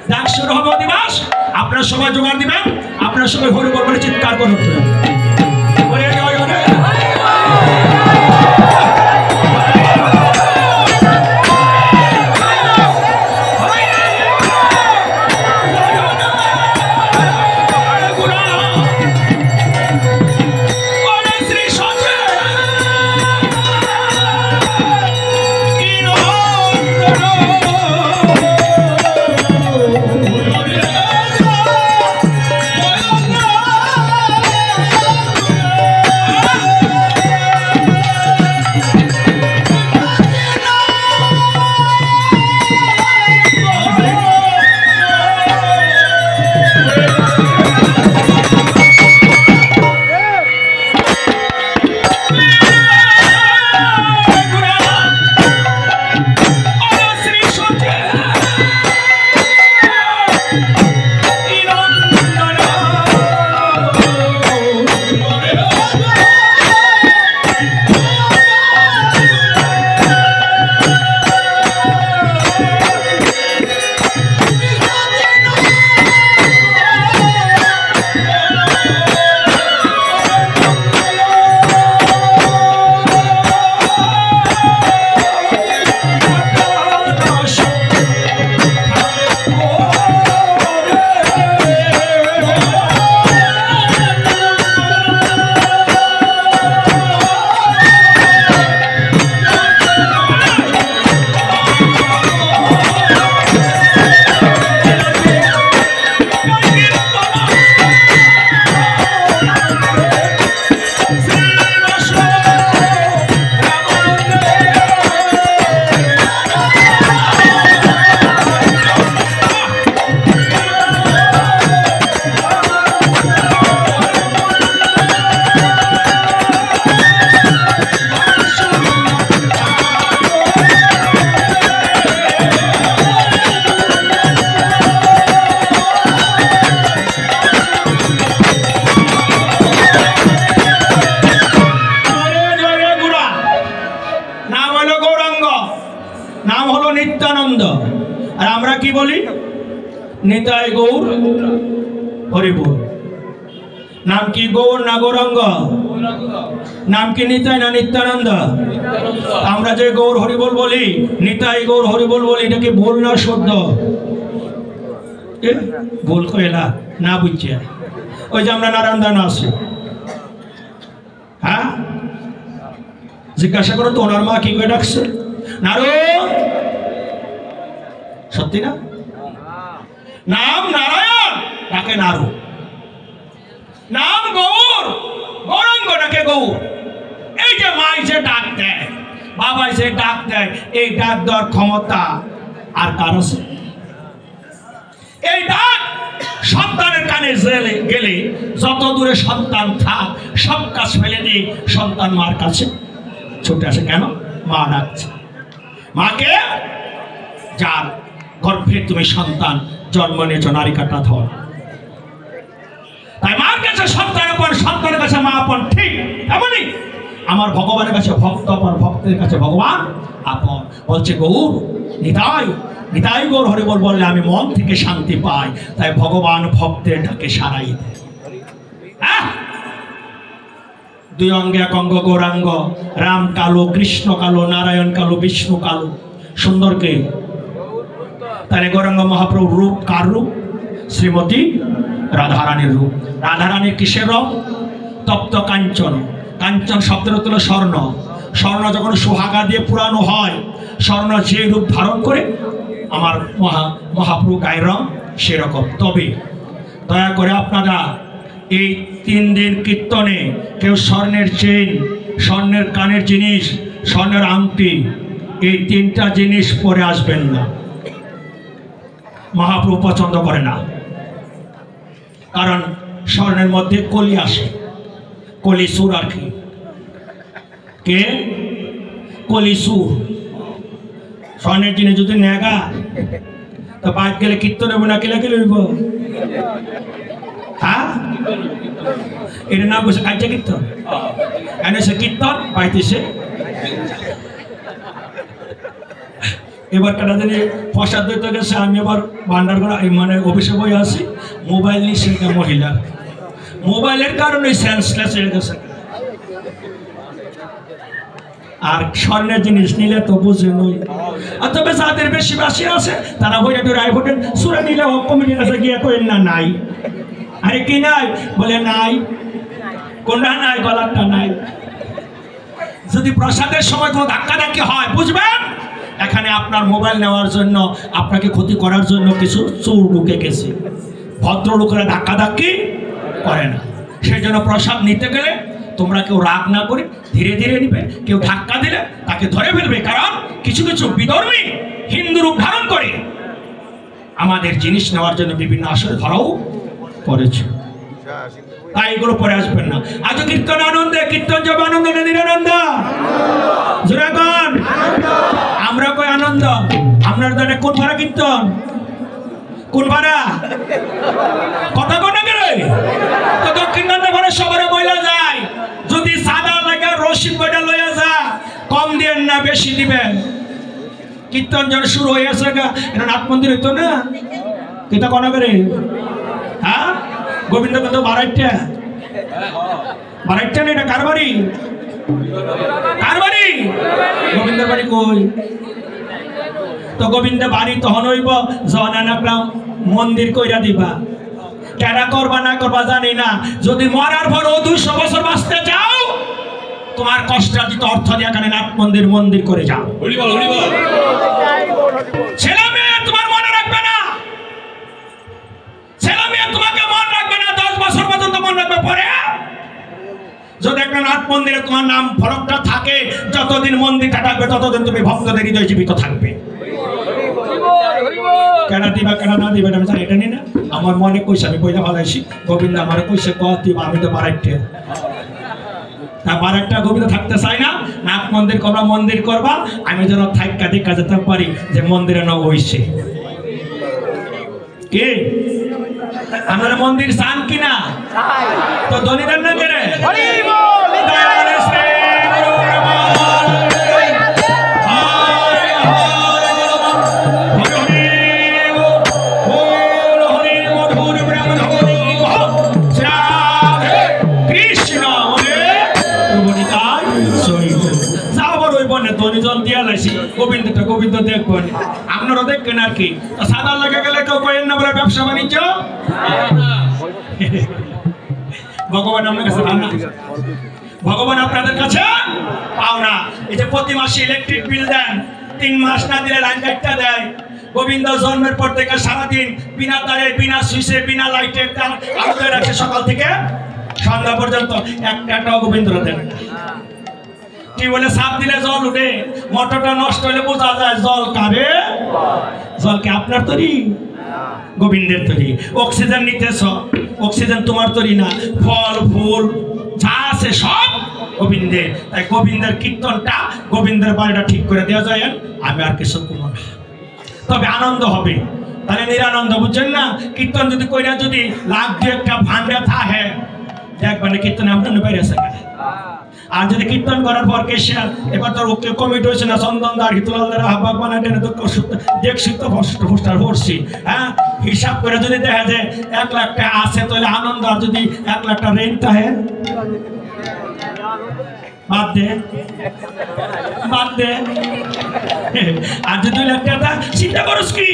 ডাক শুরু হবে দিবস, আপনার সবাই জোগাড় দিবেন, আপনার সবাই হরি বলে চিৎকার করে উঠবেন। নিত্যানন্দ। আর আমরা কি বলি? নিতাই গৌর হরিবোল। নাম কি গৌর না গৌরাঙ্গ? নাম কি নিতাই না নিত্যানন্দ? আমরা যে গৌর হরিবোল বলি, নিতাই গৌর হরিবোল বলি, এটা কি ভুল না শুদ্ধ? ভুল কইলা না বুঝছে। ওই যে আমরা নারায়ণ দান আছি, হ্যাঁ, জিজ্ঞাসা করো তো ওনার মা কি করে ডাকছে? নারু। সত্যি না? নাম নারায়ণ ডাকে নারু, নাম গৌর গৌরাঙ্গ ডাকে গৌর। এই যে মাই যে ডাক দেয়, বাবাই যে ডাক দেয়, এই ডাক দেওয়ার ক্ষমতা আর কার আছে? এই ডাক সন্তানের কানে গেলে যত দূরে সন্তান থাক, সব কাজ ফেলে দিয়ে সন্তান মার কাছে ছুটে আসে। কেন? মা ডাকছে। মাকে, যার গর্ভে তুমি সন্তান জন্ম নিয়েছ, নারী কাটা ধর। তাই মার কাছে সন্তান আপন, সন্তানের কাছে মা আপন। ঠিক এমনই আমার ভগবানের কাছে ভক্ত আপন, ভক্তের কাছে ভগবান আপন। বলছে গৌর নিতাই, নিতাই গৌর হরিবোল বললে আমি মন থেকে শান্তি পাই। তাই ভগবান ভক্তের ডাকে সারাই দেয়। দুই অঙ্গে এক অঙ্গ গৌরাঙ্গ, রাম কালো, কৃষ্ণ কালো, নারায়ণ কালো, বিষ্ণু কালো। সুন্দরকে তাহলে গৌরাঙ্গ মহাপ্রভুর রূপ কার রূপ? শ্রীমতী রাধারানীর রূপ। রাধারানীর কিসের রং? তপ্ত কাঞ্চন। কাঞ্চন শব্দের অর্থ হলো স্বর্ণ। স্বর্ণ যখন সোহাগা দিয়ে পুরানো হয়, স্বর্ণ যে রূপ ধারণ করে আমার মহাপ্রভু গায়ের রং সেরকম। তবে দয়া করে আপনারা এই 3 দিন কীর্তনে কেউ স্বর্ণের চেন, স্বর্ণের কানের জিনিস, স্বর্ণের আংটি, এই 3টা জিনিস পরে আসবেন না। মহাপ্রভু পছন্দ করে না। কারণ স্বর্ণের মধ্যে কলি আসে, কলি সুর। আর কি কে? কলি সুর। স্বর্ণের জিনিস যদি নেগা তো বাইক গেলে কীর্তন হবে না, কেলে কেলে হইব? হ্যাঁ, এটা না বসে কাজে কীর্তন, এনে সে কীর্তন পাইতেছে। এবার কাটা জানি প্রসাদ দিতে গেছে, আমি আবার ভান্ডার করা মানে অফিসে বই আসি, মোবাইল নিয়ে সে মহিলা, মোবাইলের কারণে সেন্সলেস হয়ে গেছে। আর স্বর্ণের জিনিস নিলে তো বুঝে নই। আর তবে যাদের বেশি বাসি আছে তারা বইটা তো রায় ভোটের সুরে নিলে কমিটির কাছে গিয়ে করেন না নাই। আরে কি নাই? বলে নাই। কোনটা নাই? গলারটা নাই। যদি প্রসাদের সময় কোনো ধাক্কাধাক্কি হয়, বুঝবেন এখানে আপনার মোবাইল নেওয়ার জন্য, আপনাকে ক্ষতি করার জন্য কিছু চোর ঢুকে গেছে। ভদ্রলোকেরা ধাক্কাধাক্কি করে না। সেই জন্য প্রসাদ নিতে গেলে তোমরা কেউ রাগ না করে ধীরে ধীরে নিবে। কেউ ধাক্কা দিলে তাকে ধরে ফেলবে। কারণ কিছু কিছু বিধর্মী হিন্দু রূপ ধারণ করে আমাদের জিনিস নেওয়ার জন্য বিভিন্ন আসরে ধরাও পড়েছে। তাই এগুলো পরে আসবেন না। আজ কীর্তন আনন্দে, কীর্তন যাবে আনন্দ না নিরানন্দ? আমরা কই আনন্দ। আপনার দানে কোন ভাড়া কীর্তন? কোন ভাড়া? কথা কোন করে তো দক্ষিণ ঘরে সবার মহিলা যায়। যদি সাদা লাগা রশিদ বইটা লইয়া যা, কম দিবেন না, বেশি দিবেন। কীর্তন যখন শুরু হয়ে আসে গা, এটা নাথ মন্দির হইতো না? কিতা কোন করে? হ্যাঁ, গোবিন্দ কিন্তু বারাইটা বারাইটা নেই। এটা কার বাড়ি? কার বাড়ি? গোবিন্দের বাড়ি কই? তো গোবিন্দ বাড়ি তখন হইব যখন মন্দির কইরা দিবা। কেডা করবা না করবা জানি না। যদি মরার পর 200 বছর বাঁচতে চাও, তোমার কষ্টার্জিত অর্থ দিয়ে এখানে নাথ মন্দির মন্দির করে যাও। ছেলে মেয়ে তোমার মনে রাখবে না, ছেলে মেয়ে তোমাকে মনে রাখবে না। 10 বছর পর্যন্ত মনে রাখবে। পরে যদি একটা নাথ মন্দিরে তোমার নাম ফলকটা থাকে, যতদিন মন্দিরটা থাকবে ততদিন তুমি ভক্তদের হৃদয় জীবিত থাকবে। কেনা দিবা কেনা না দিবা আমি এটা নি না। আমার মনে কইছে, আমি পয়লা ভালাইছি, গোবিন্দ আমার কইছে দিবা, আমি তো বারাইটে বারাইটা গোবিন্দ থাকতে চাই না। নাথ মন্দির করবা, মন্দির করবা, আমি যেন থাইকা দেখা যেতে পারি যে মন্দিরে ন হইছে। কি আপনারা মন্দির চান কিনা? তো দলিদার না করে আপনারা দেখেন আর কি সাদা লেগে গেলে কেউ কয়েন না বলে ব্যবসা বাণিজ্য ভগবান আপনার কাছে পাও না ভগবান আপনাদের কাছে পাও না এই যে প্রতি মাসে ইলেকট্রিক বিল দেন 3 মাস না দিলে লাইন কাটটা দেয় গোবিন্দ জন্মের পর থেকে সারাদিন বিনা তারে বিনা সুইচে বিনা লাইটের আলোতে রাখে সকাল থেকে সন্ধ্যা পর্যন্ত একটাও গোবিন্দ দেন কি বলে সাপ দিলে জল উঠে মোটরটা নষ্ট হলে বোঝা যায় জল কারে জল কি আপনার তৈরি গোবিন্দের তৈরি অক্সিজেন নিতেছ অক্সিজেন তোমার তৈরি না ফল ফুল যা আছে সব গোবিন্দের তাই গোবিন্দের কীর্তনটা গোবিন্দের বাড়িটা ঠিক করে দেওয়া যায় আমি আর কিছু কোনো না তবে আনন্দ হবে তাহলে নিরানন্দ বুঝছেন না কীর্তন যদি কইরা যদি লাখ দিয়ে একটা ভান্ডা থাকে দেখবেন কীর্তনে আপনার বাইরে আছে আর যদি কীর্তন করার পর কেশিয়া এবার তোর ওকে কমিটি হয়েছে না চন্দনদার হিতুলালদার আহ্বাক বানাতে দেখছি তো পোস্টার পড়ছি হ্যাঁ হিসাব করে যদি দেখা যায় 1 লাখ টাকা আছে তাহলে আনন্দ আর যদি 1 লাখ টাকা রেন্ট থাকে বাদ দে আর যদি 2 লাখ টাকা চিন্তা করছ কি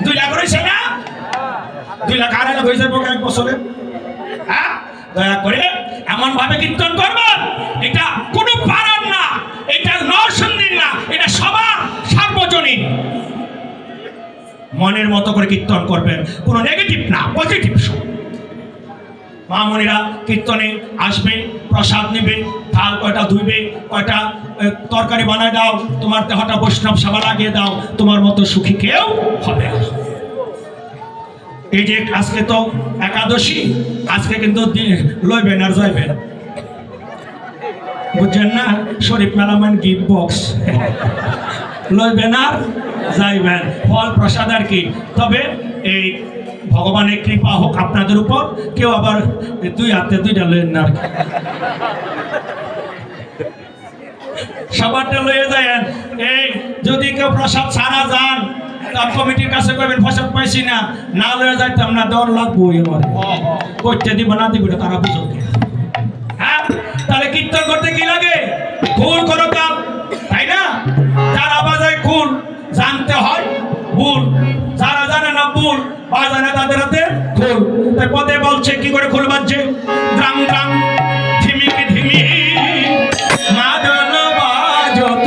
2 লাখ হয়েছে না 2 লাখ আর হয়ে যাবে 1 বছরে হ্যাঁ দয়া করে এমন ভাবে কীর্তন করবেন এটা কোনো পারার না এটা নরসিংদীর না এটা সবার সার্বজনীন মনের মতো করে কীর্তন করবেন কোনো নেগেটিভ না পজিটিভ মামুনিরা কীর্তনে আসবে প্রসাদ নেবে থাল কয়টা ধুইবে কয়টা তরকারি বানায় দাও তোমার দেহটা বৈষ্ণব সেবা লাগিয়ে দাও তোমার মতো সুখী কেউ হবে না এই যে আজকে তো একাদশী আজকে কিন্তু লইবেন আর যাইবেন বুঝছেন না শরীফ মেলামান গিফট বক্স লইবেন আর যাইবেন ফল প্রসাদ আর কি তবে এই ভগবানের কৃপা হোক আপনাদের উপর কেউ আবার 2 হাতে 2টা লইন না সবারটা লইয়ে যায় এই যদি কেউ প্রসাদ ছাড়া যান তার কমিটির কাছে কইবেন প্রসাদ পাইছি না না লইয়ে যাইতাম না দর লাগবো এবারে করতে দিব না দিব তারা বুঝবে হ্যাঁ তাহলে কীর্তন করতে কি লাগে খুল করো কাম তাই না যারা বাজায় খুল জানতে হয় ভুল যারা জানে না ভুল বাজানে তাদের হাতে খুল তাই পদে বলছে কি করে খুল বাজছে ড্রাং ড্রাং ধিমিকি ধিমি মাদন বাজত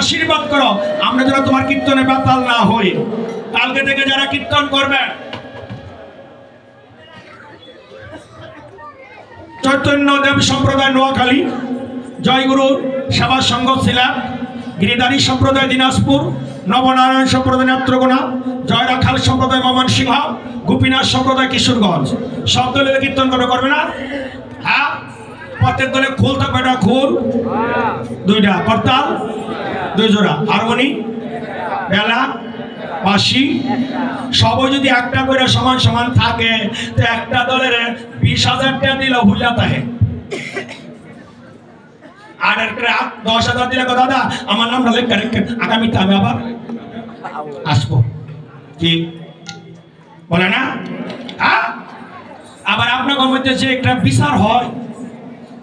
আশীর্বাদ করো আমরা যেন তোমার কীর্তনে বাতাল না হই কালকে থেকে যারা কীর্তন করবে চৈতন্য দেব সম্প্রদায় নোয়াখালী জয়গুরু সেবা সংঘ ছিলাম গিরিধারী সম্প্রদায় দিনাজপুর নবনারায়ণ সম্প্রদায় নেত্রকোনা জয়রাখাল সম্প্রদায় ময়মনসিংহ গোপীনাথ সম্প্রদায় কিশোরগঞ্জ সব দলে কীর্তন করবে না হ্যাঁ প্রত্যেক দলে খুল থাকবে না খুল 2টা করতাল 2 জোড়া হারমোনি বেলা বাঁশি সবই যদি একটা করে সমান সমান থাকে তো একটা দলের 20,000 টাকা দিলেও ভুলিয়া থাকে আর একটা 10,000 দিলে দাদা আমার নামটা লেখা রেখে আগামীতে আমি আবার আসবো কি বলে না আবার আপনার মধ্যে যে একটা বিচার হয়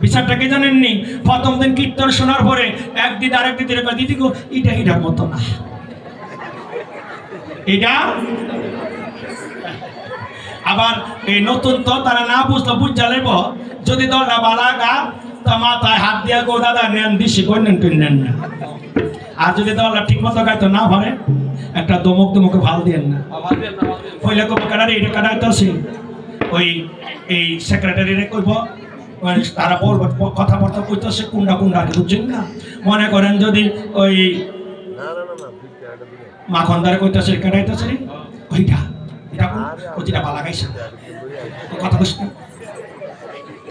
বিচারটা কি জানেননি প্রথম দিন কীর্তন শোনার পরে একদিন আরেক দিন দিদি গো এটা এটার মতো না এটা আবার এই নতুন তো তারা না বুঝলো বুঝা লেব যদি দলটা বালা গা তা মাথায় হাত দিয়া গো দাদা নেন দিছি কইনেন তুই নেন না আর যদি দলটা ঠিক মতো গাইতো না ভরে একটা দমক দমকে ভাল দেন না পয়লা কব কাটারে এটা কাটাইতেছে ওই এই সেক্রেটারিরে কইব তারা বলবো কথাবার্তা কইতেছে কুন্ডা কুন্ডা বুঝছেন না মনে করেন যদি ওই মাখনদারে কইতেছে কাটাইতেছে ওইটা এটা কোন যেটা বালা গাইছে কথা বুঝতে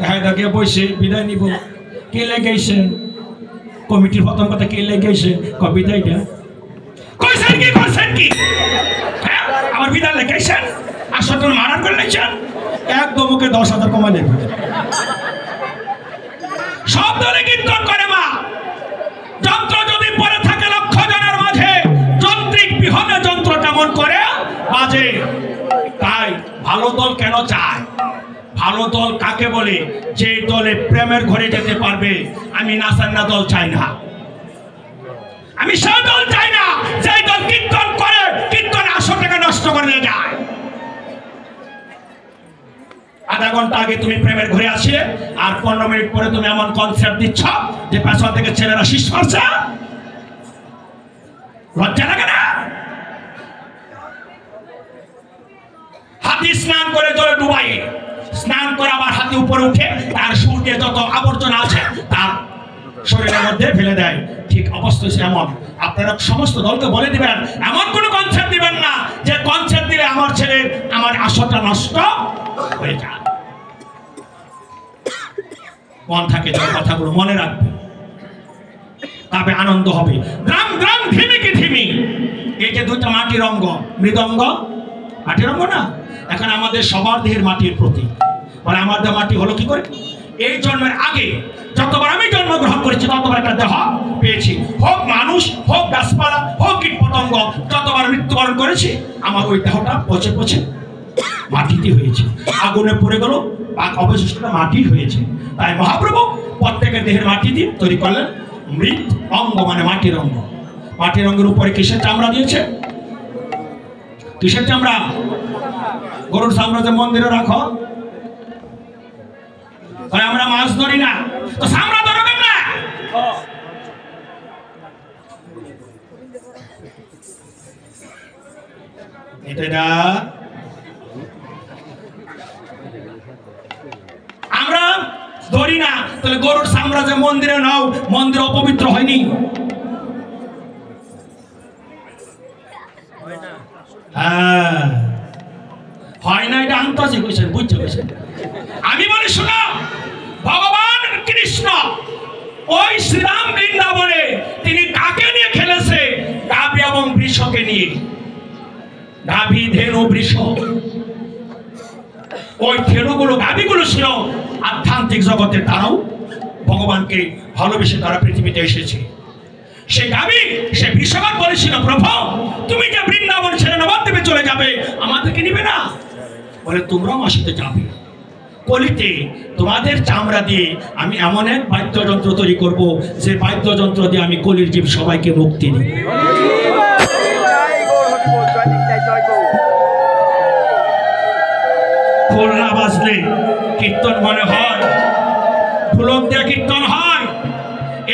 হ্যাঁ দাঁড়িয়ে বসে বিদায় নিব কে লেগেছে কমিটির প্রথম কথা কে লেগেছে কবিতা এটা কইছেন কি করছেন কি আমার বিধান লেগেছেন আর সতন মারার করে লেগেছেন একদম ওকে 10,000 কমা দেবে সব দলে কীর্তন করে মা যন্ত্র যদি পড়ে থাকে লক্ষ জনের মাঝে যন্ত্রিক বিহনে যন্ত্র কেমন করে বাজে তাই ভালো দল কেন চায় ভালো দল কাকে বলে যে দলে প্রেমের ঘরে যেতে পারবে আমি নাসান্না দল চাই না আমি সেই দল চাই না যে দল কীর্তন করে কীর্তন আসরটাকে নষ্ট করে নিয়ে যায় আধা ঘন্টা আগে তুমি প্রেমের ঘরে আসলে আর 15 মিনিট পরে তুমি এমন কনসেপ্ট দিচ্ছ যে পেছন থেকে ছেলেরা শীষ মারছে লজ্জা লাগে না হাতি স্নান করে জলে ডুবাই স্নান করে আবার হাতি উপরে উঠে তার সুর দিয়ে যত আবর্জনা আছে তার শরীরের মধ্যে ফেলে দেয় ঠিক অবস্থা এমন আপনারা সমস্ত দলকে বলে দিবেন এমন কোনো কনসেপ্ট দিবেন না যে কনসেপ্ট দিলে আমার ছেলে আমার আসরটা নষ্ট হয়ে যায় মন থাকে যে কথাগুলো মনে রাখবে তবে আনন্দ হবে গ্রাম গ্রাম ধিমিকি ধিমি এই যে দুইটা মাটির অঙ্গ মৃদঙ্গ মাটির অঙ্গ না এখন আমাদের সবার দেহের মাটির প্রতীক মানে আমাদের মাটি হলো কি করে এই জন্মের আগে যতবার আমি জন্মগ্রহণ করেছি ততবার একটা দেহ পেয়েছি হোক মানুষ হোক গাছপালা হোক কীট পতঙ্গ যতবার মৃত্যুবরণ করেছি আমার ওই দেহটা পচে পচে মাটিতে হয়েছে আগুনে পড়ে গেল অবশিষ্টটা মাটি হয়েছে তাই মহাপ্রভু প্রত্যেকের দেহের মাটি দিয়ে তৈরি করলেন মৃত অঙ্গ মানে মাটির অঙ্গ মাটির অঙ্গের উপরে কিসের চামড়া দিয়েছে কিসের চামড়া গরুর চামড়া যে মন্দিরে রাখো আমরা মাছ ধরি না তো চামড়া ধরো কেমন এটা আমরা ধরি না তাহলে গরুর চামড়া যে মন্দিরে নাও মন্দির অপবিত্র হয়নি হ্যাঁ হয় না এটা আন্তাজি কইছেন বুঝতে কইছেন আমি বলি শোনো ভগবান কৃষ্ণ ওই শ্রীরাম বৃন্দাবনে তিনি কাকে নিয়ে খেলেছে গাভী এবং বৃষকে নিয়ে গাভী ধেনু বৃষ ওই ধেনুগুলো গাভীগুলো ছিল আধ্যাত্মিক জগতে তারাও ভগবানকে ভালোবেসে তারা পৃথিবীতে এসেছে সেই গাভী সে বৃষভাগ বলেছিল প্রভু তুমি যে বৃন্দাবন ছেড়ে নবদ্বীপে চলে যাবে আমাদেরকে নিবে না বলে তোমরাও আমার সাথে যাবে কলিতে তোমাদের চামড়া দিয়ে আমি এমন এক বাদ্যযন্ত্র তৈরি করব যে বাদ্যযন্ত্র দিয়ে আমি কলির জীব সবাইকে মুক্তি দিই খোল না বাজলে কীর্তন মনে হয় ফুলক দিয়ে কীর্তন হয়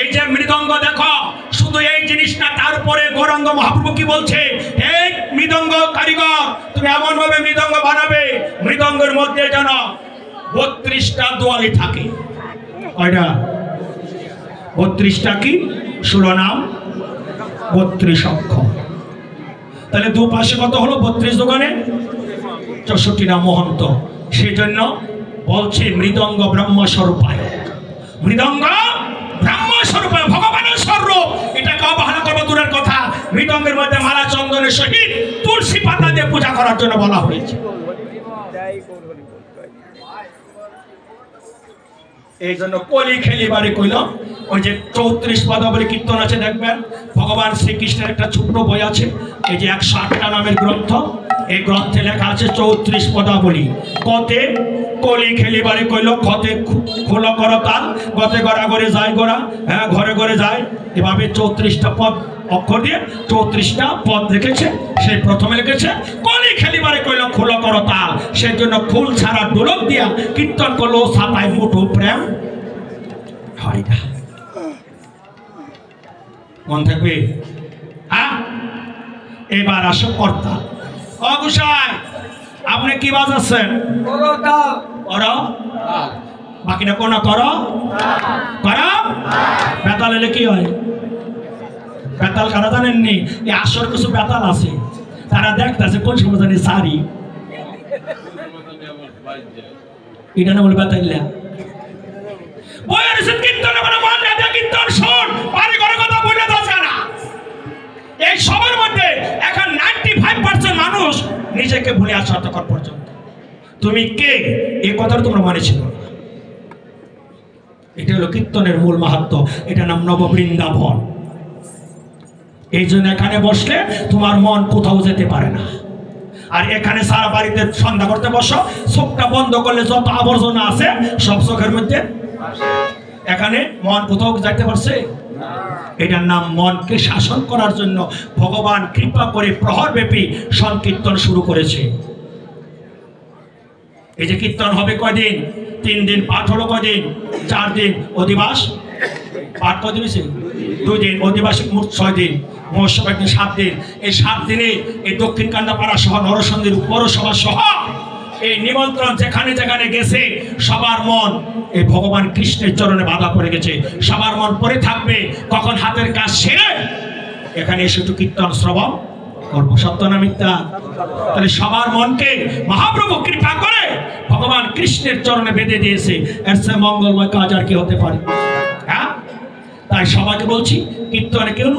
এই যে মৃদঙ্গ দেখো শুধু এই জিনিসটা তারপরে গৌরাঙ্গ মহাপ্রভু কি বলছে এই মৃদঙ্গ কারিগর তুমি এমন ভাবে মৃদঙ্গ বানাবে মৃদঙ্গের মধ্যে যেন 32টা দোয়ালি থাকে কয়টা 32টা কি শিরোনাম 32 অক্ষর তাহলে দুপাশে কত হলো 32 দোকানে 64টা মহন্ত সেই জন্য বলছে মৃদঙ্গ ব্রহ্মস্বরূপায় মৃদঙ্গ ব্রহ্মস্বরূপায় ভগবানের স্বরূপ এটাকে অবহেলা করবো দূরের কথা মৃদঙ্গের মধ্যে মালা চন্দনের সহিত তুলসী পাতা দিয়ে পূজা করার জন্য বলা হয়েছে এই জন্য কলি খেলিবারে কইল ওই যে 34 পদাবলী কীর্তন আছে দেখবেন ভগবান শ্রীকৃষ্ণের একটা ছোট্ট বই আছে এই যে 108টা নামের গ্রন্থ এই গ্রন্থে লেখা আছে 34 পদাবলী কতে কলি খেলিবারে কইল খতে খোল কর তাল গতে গড়া গড়ে যায় গোড়া হ্যাঁ ঘরে ঘরে যায় এভাবে 34টা পদ অক্ষর দিয়ে 34টা পদ রেখেছে সেই প্রথমে লিখেছে কলি খেলিবারে কইল খোল কর তাল সেই জন্য ফুল ছাড়া ডোলক দিয়া কীর্তন করলো ছাতায় মুঠো প্রেম হয় না মন থাকবে হ্যাঁ এবার আসো কর্তা অগুসাই আপনি কি বাজাচ্ছেন করো বাকিটা কোন করো করো বেতাল এলে কি হয় বেতাল কারা জানেননি এই আসর কিছু বেতাল আছে তারা দেখতেছে কোন সময় জানি সারি এটা না বলে বেতাইলা বইয়ের কীর্তনে মানে মন রাজা কীর্তন শোন, বাড়ি ঘরে কথা বলে দরকার না। এই সবার মধ্যে এখন 95% মানুষ নিজেকে ভুলে আসে ততক্ষণ পর্যন্ত। তুমি কে এই কথাটা তোমরা মনে ছিল না। এটা হলো কীর্তনের মূল মাহাত্ম্য, এটা নাম নববৃন্দাবন। এই জন্য এখানে বসলে তোমার মন কোথাও যেতে পারে না। আর এখানে সারা বাড়িতে সন্ধ্যা করতে বসো, চোখটা বন্ধ করলে যত আবর্জনা আছে সব চোখের মধ্যে, এখানে মন কোথাও যাইতে পারছে? এটার নাম মনকে শাসন করার জন্য ভগবান কৃপা করে প্রহরব্যাপী সংকীর্তন শুরু করেছে। এই যে কীর্তন হবে কয়দিন? 3 দিন। পাঠ হলো কয়দিন? 4 দিন। অধিবাস পাঠ কয়দিন হয়েছে? 2 দিন। অধিবাস মোট 6 দিন, মহোৎসব একদিন 7 দিন। এই 7 দিনে এই দক্ষিণ কান্দাপাড়া সহ নরসন্দির পৌরসভা সহ এই নিমন্ত্রণ যেখানে যেখানে গেছে সবার মন এই ভগবান কৃষ্ণের চরণে বাধা পড়ে গেছে। সবার মন পড়ে থাকবে কখন হাতের কাজ সেরে এখানে এসে একটু কীর্তন শ্রবণ করবো। সত্য না মিথ্যা? তাহলে সবার মনকে মহাপ্রভু কৃপা করে ভগবান কৃষ্ণের চরণে বেঁধে দিয়েছে। এর চেয়ে মঙ্গলময় কাজ আর কি হতে পারে? হ্যাঁ, তাই সবাইকে বলছি কীর্তনে কেউ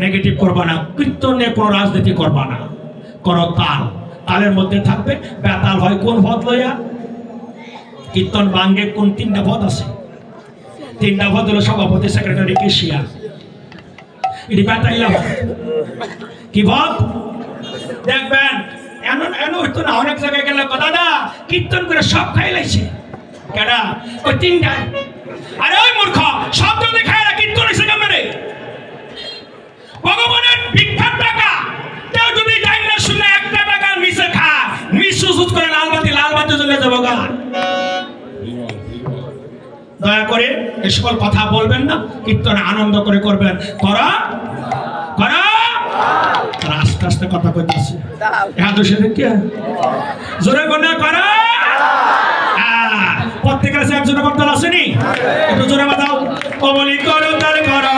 নেগেটিভ করবা না, কীর্তনে কোনো রাজনীতি করবা না। করো তাল, তালের মধ্যে থাকবে। বেতাল হয় কোন পদ লইয়া? কীর্তন বাঙ্গে কোন 3টা পদ আছে? 3টা পদ হলো সভাপতি, সেক্রেটারি, কেশিয়ার। এটি বেতাইলা কি পদ? দেখবেন এমন হইতো না, অনেক জায়গায় গেলে দাদা কীর্তন করে সব খাই লাইছে। কেডা? ওই 3টায়। আরে ওই মূর্খ, সব যদি খায় না কীর্তন এসে কেমনে? ভগবানের বিখ্যাত টাকা কেউ যদি যাই না শুনে 1টা টাকা মিশে খা, মিসুজুত করে লাল বাতি জ্বলে যাবো গা। দয়া করে এই সকল কথা বলবেন না, কীর্তনে আনন্দ করে করবেন। করা করা আস্তে আস্তে কথা কইতেছে। জোরে কোনে করা। প্রত্যেকের কাছে একজনের বক্তা আসেনি, একটু জোরে বাজাও। কবলি করো তার করা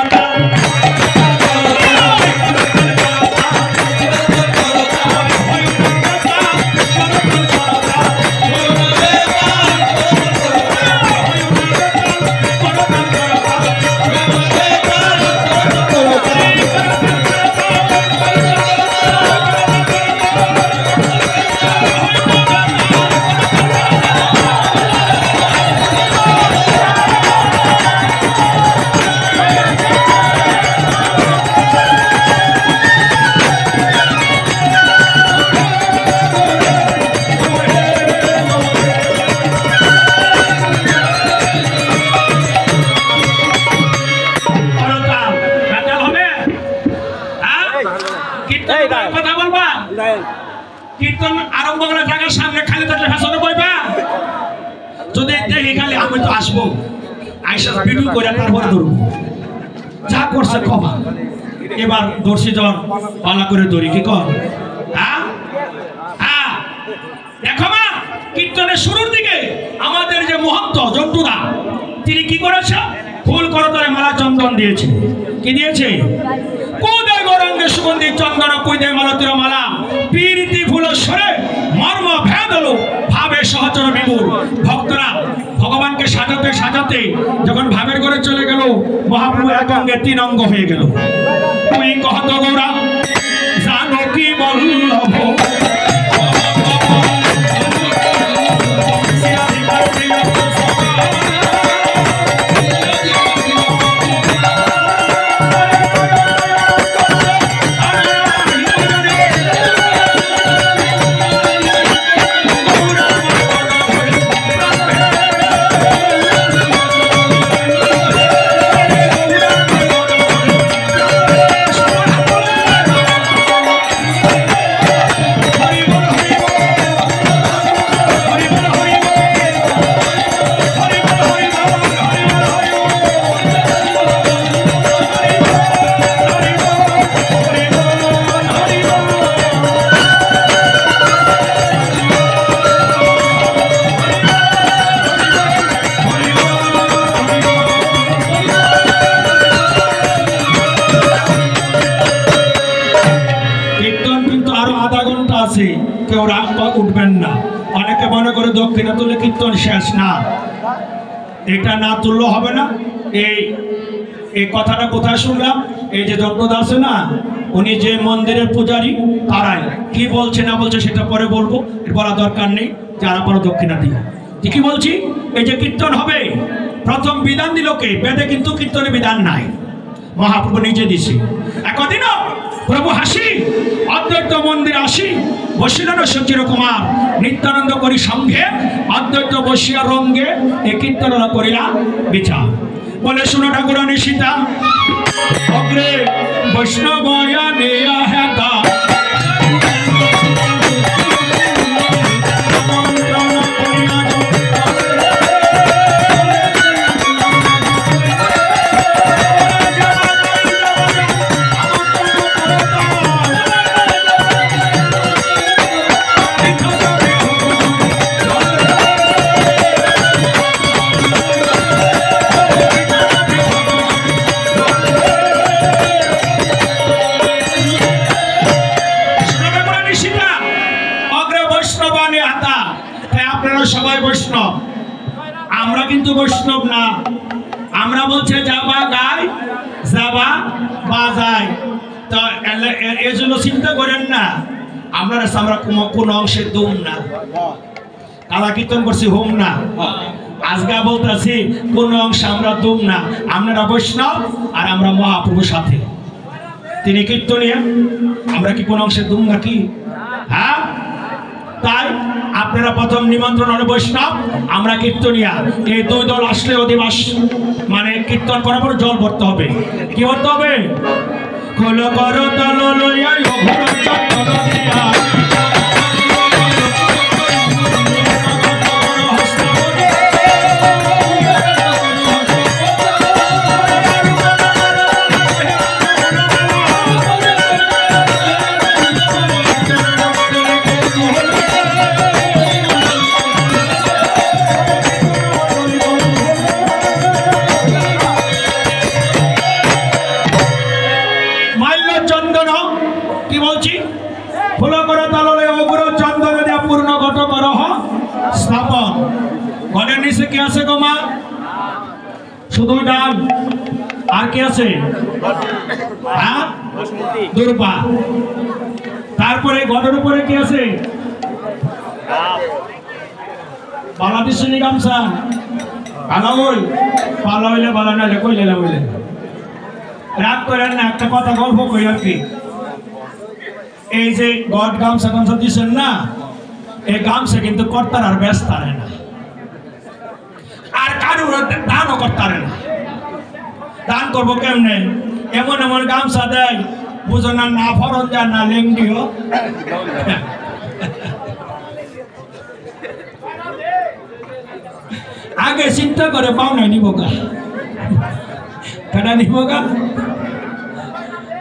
কীর্তন আরম্ভ করে জায়গার সামনে খালি থাকলে হাসনে বইবা। যদি দেখি খালি আমি তো আসবো, আইসা ভিডিও করে তারপরে ধরবো। যা করছে ক্ষমা, এবার দর্শি জন পালা করে ধরি। কি কর? দেখো মা, কীর্তনের শুরুর দিকে আমাদের যে মহন্ত জন্তুদা তিনি কি করেছে? ফুল করতলে মালা চন্দন দিয়েছে। কি দিয়েছে? কুদে গরঙ্গে সুগন্ধি চন্দন কুদে মালতির মালা পীরিতি ফুলস্বরে মর্ম ভেদ হলো ভাবে সহচর বিমূল। ভক্তরা ভগবানকে সাজাতে সাজাতে যখন ভাবের ঘরে চলে গেল, মহাপ্রভু এক অঙ্গে 3 অঙ্গ হয়ে গেল। তুই কহত গৌরা জানো কি বল্লভ কেউ রাগ উঠবেন না। অনেকে মনে করে দক্ষিণা তুলে কীর্তন শেষ না। এটা না তুললে হবে না। এই কথাটা কোথায় শুনলাম? এই যে যজ্ঞদা আছে না, উনি যে মন্দিরের পূজারী, তারাই কি বলছে না বলছে সেটা পরে বলবো, বলা দরকার নেই। যারা পরে দক্ষিণা দিও, ঠিকই বলছি। এই যে কীর্তন হবে, প্রথম বিধান দিল কে? বেদে কিন্তু কীর্তনের বিধান নাই, মহাপ্রভু নিজে দিছে। একদিন প্রভু হাসি অদ্বৈত মন্দিরে আসি, বসিলেন সচির কুমার নিত্যানন্দ করি সঙ্গে, অদ্বৈত বসিয়া রঙ্গে এ কীর্তন করিলা বিচার। বলে শুনো ঠাকুরানী সীতা, অগ্রে বৈষ্ণবয়া নেয়া হেতা, সবাই বৈষ্ণব, আমরা কিন্তু বৈষ্ণব না। আমরা বলছে যাবা গায়, যাবা বাজায়। তো এর জন্য চিন্তা করেন না, আমরা কোন অংশে দুম না। কালা কীর্তন করছি হোম না, আজকে বলতেছি কোন অংশে আমরা দুম না। আপনারা বৈষ্ণব আর আমরা মহাপ্রভুর সাথে, তিনি কীর্তনিয়া, আমরা কি কোন অংশে দুম নাকি? হ্যাঁ, তাই আপনারা প্রথম নিমন্ত্রণ হলো বৈষ্ণব, আমরা কীর্তনিয়া। এই দুই দল আসলে অধিবাস মানে কীর্তন করার পর জল ভরতে হবে। কি ভরতে হবে? ঘরের নিচে কি আছে গো মা? শুধু ডাল, আর কি আছে? দুর্বা। তারপরে ঘরের উপরে কি আছে? পালা দিচ্ছি গামছা। পালা ওই পালা হইলে পালা নাইলে কইলে হইলে রাগ করেন না। একটা কথা গল্প কই আর কি, এই যে গড গামছা গামছা দিচ্ছেন না, এই গামছা কিন্তু কর্তার আর ব্যস্ত না, আর কারুর দানও করতে না। দান করবো কেমনে? এমন এমন গামছা দেয়, বুঝো না, না ফরন যায় না লেংডিও। আগে চিন্তা করে পাওনায় নিব গা, কেনা নিব গা।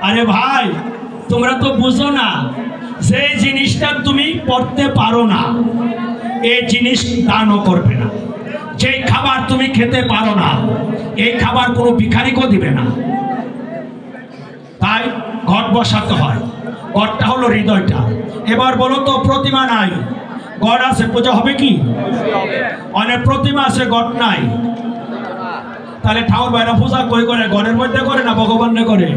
আরে ভাই, তোমরা তো বুঝো না, যে জিনিসটা তুমি পড়তে পারো না এই জিনিস দানও করবে না। যে খাবার তুমি খেতে পারো না এই খাবার কোনো ভিখারিকেও দিবে না। তাই ঘট বসাতে হয়। ঘটটা হলো হৃদয়টা। এবার বলো তো, প্রতিমা নাই, ঘট আছে, পূজা হবে কি? অনেক প্রতিমা আছে, ঘট নাই। তাহলে ঠাকুর ভাইরা পূজা কই করে? ঘরের মধ্যে করে না ভগবানে করে?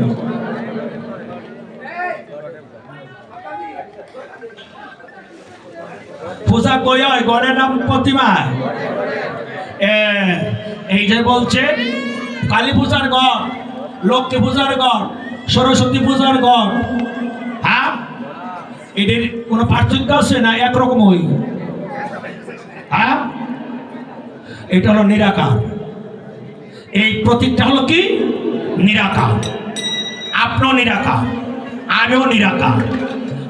পূজা কই হয়? ঘরের নাম প্রতিমায়। এই যে বলছে কালী পূজার ঘর, লক্ষ্মী পূজার ঘর, সরস্বতী পূজার ঘর, হ্যাঁ, এদের কোনো পার্থক্য আছে না? একরকম হই। হ্যাঁ, এটা হলো নিরাকার। এই প্রতীকটা হলো কি? নিরাকার। আপনিও নিরাকার, আমিও নিরাকার।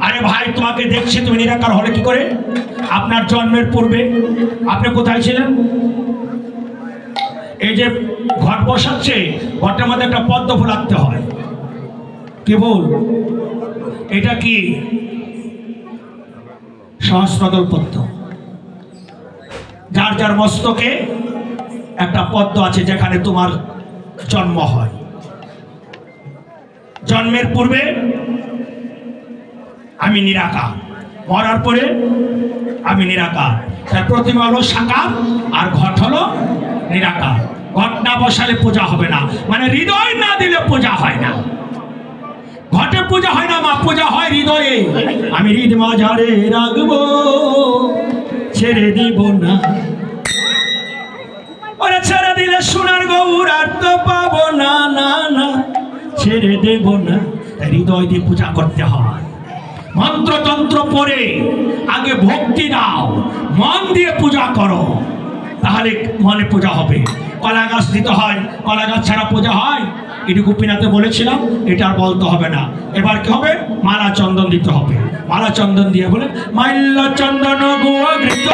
আরে ভাই, তোমাকে দেখছি তুমি নিরাকার হলে কি করে? আপনার জন্মের পূর্বে আপনি কোথায় ছিলেন? এই যে ঘট বসাচ্ছে, ঘটের মধ্যে একটা পদ্ম ফুল আঁকতে হয়। কি ফুল এটা? কি? সহস্রদল পদ্ম। যার যার মস্তকে একটা পদ্ম আছে যেখানে তোমার জন্ম হয়। জন্মের পূর্বে আমি নিরাকার, মরার পরে আমি নিরাকার। তার প্রতিমা হলো সাকার আর ঘট হলো নিরাকার। ঘট না বসালে পূজা হবে না, মানে হৃদয় না দিলে পূজা হয় না। ঘটে পূজা হয় না, মা পূজা হয় হৃদয়ে। আমি হৃদ মাঝারে রাখবো, ছেড়ে দিব না। ওরে ছেড়ে দিলে সোনার গৌর আর তো পাবো না, না না ছেড়ে দেব না। হৃদয় দিয়ে পূজা করতে হয়। মন্ত্রতন্ত্র পড়ে আগে ভক্তি দাও, মন দিয়ে পূজা করো, তাহলে মনে পূজা হবে। কলা গাছ দিতে হয়, কলা গাছ ছাড়া পূজা হয়? এটুকু পিনাতে বলেছিলাম, এটা আর বলতে হবে না। এবার কি হবে? মালা চন্দন দিতে হবে। মালা চন্দন দিয়ে বলে মাল্য চন্দন গোয়া ঘৃত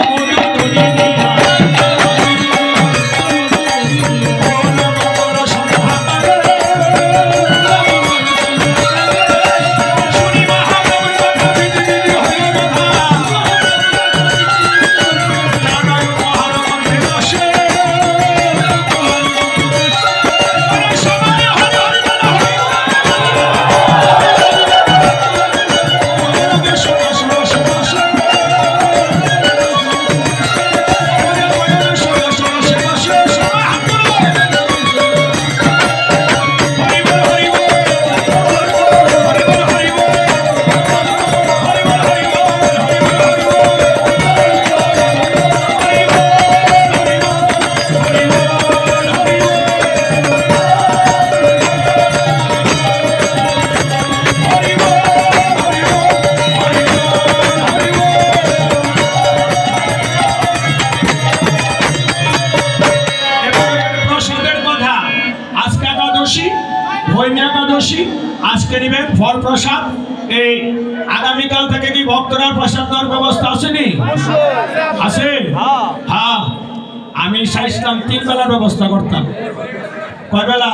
আজকে নিবেন ফল প্রসাদ। এই আগামীকাল থেকে কি ভক্তরা প্রসাদ দেওয়ার ব্যবস্থা আসেনি? আছে? হ্যাঁ, আমি চাইছিলাম 3 বেলার ব্যবস্থা করতাম। কয় বেলা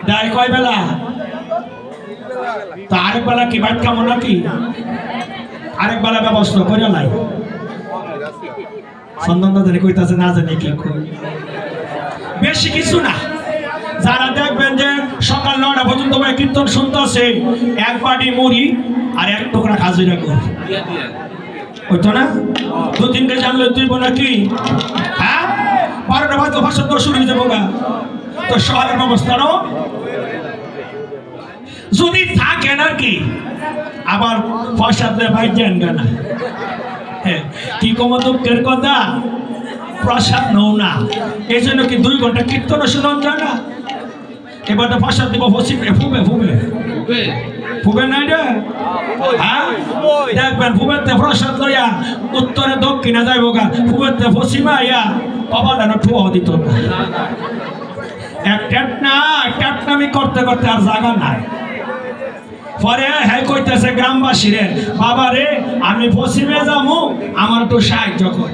দেয়? কয় বেলা? তো আরেক বেলা কি বাইট কেমন নাকি? আরেক বেলা ব্যবস্থা করে নাই। সন্ধান জানি কইতাছে, না জানি কি বেশি কিছু না। যারা দেখবেন যে সকাল 9টা পর্যন্ত কীর্তন শুনতেছে, 1 বাটি মুড়ি আর 1 টুকরা খাজুরা করে হইতো না? 2-3 কেজি আনলে তুইব নাকি? হ্যাঁ, 12টা বাজে ভাষণ তো শুরু হয়ে যাবো গা। তো শহরের ব্যবস্থারও যদি থাকেন আর কি, আবার পয়সা দিয়ে বাইর যান না। হ্যাঁ, কি কম দুঃখের কথা, প্রসাদ নও না। এই জন্য কি 2 ঘন্টা কীর্তন শুনান যায় না? এবার তো প্রসাদ দিব, ফুবে ফুবে ফুবে নাই রে। হ্যাঁ, দেখবেন ফুবেতে প্রসাদ লইয়া উত্তরে দক্ষিণে যাইব গা, ফুবেতে পশ্চিমে আইয়া কপালটা না ঠুয়া দিত না। এক ট্যাটনামি করতে করতে আর জায়গা নাই। পরে হ্যাঁ কইতেছে গ্রামবাসী রে, বাবা রে আমি পশ্চিমে যাবো, আমার একটু সাহায্য কর।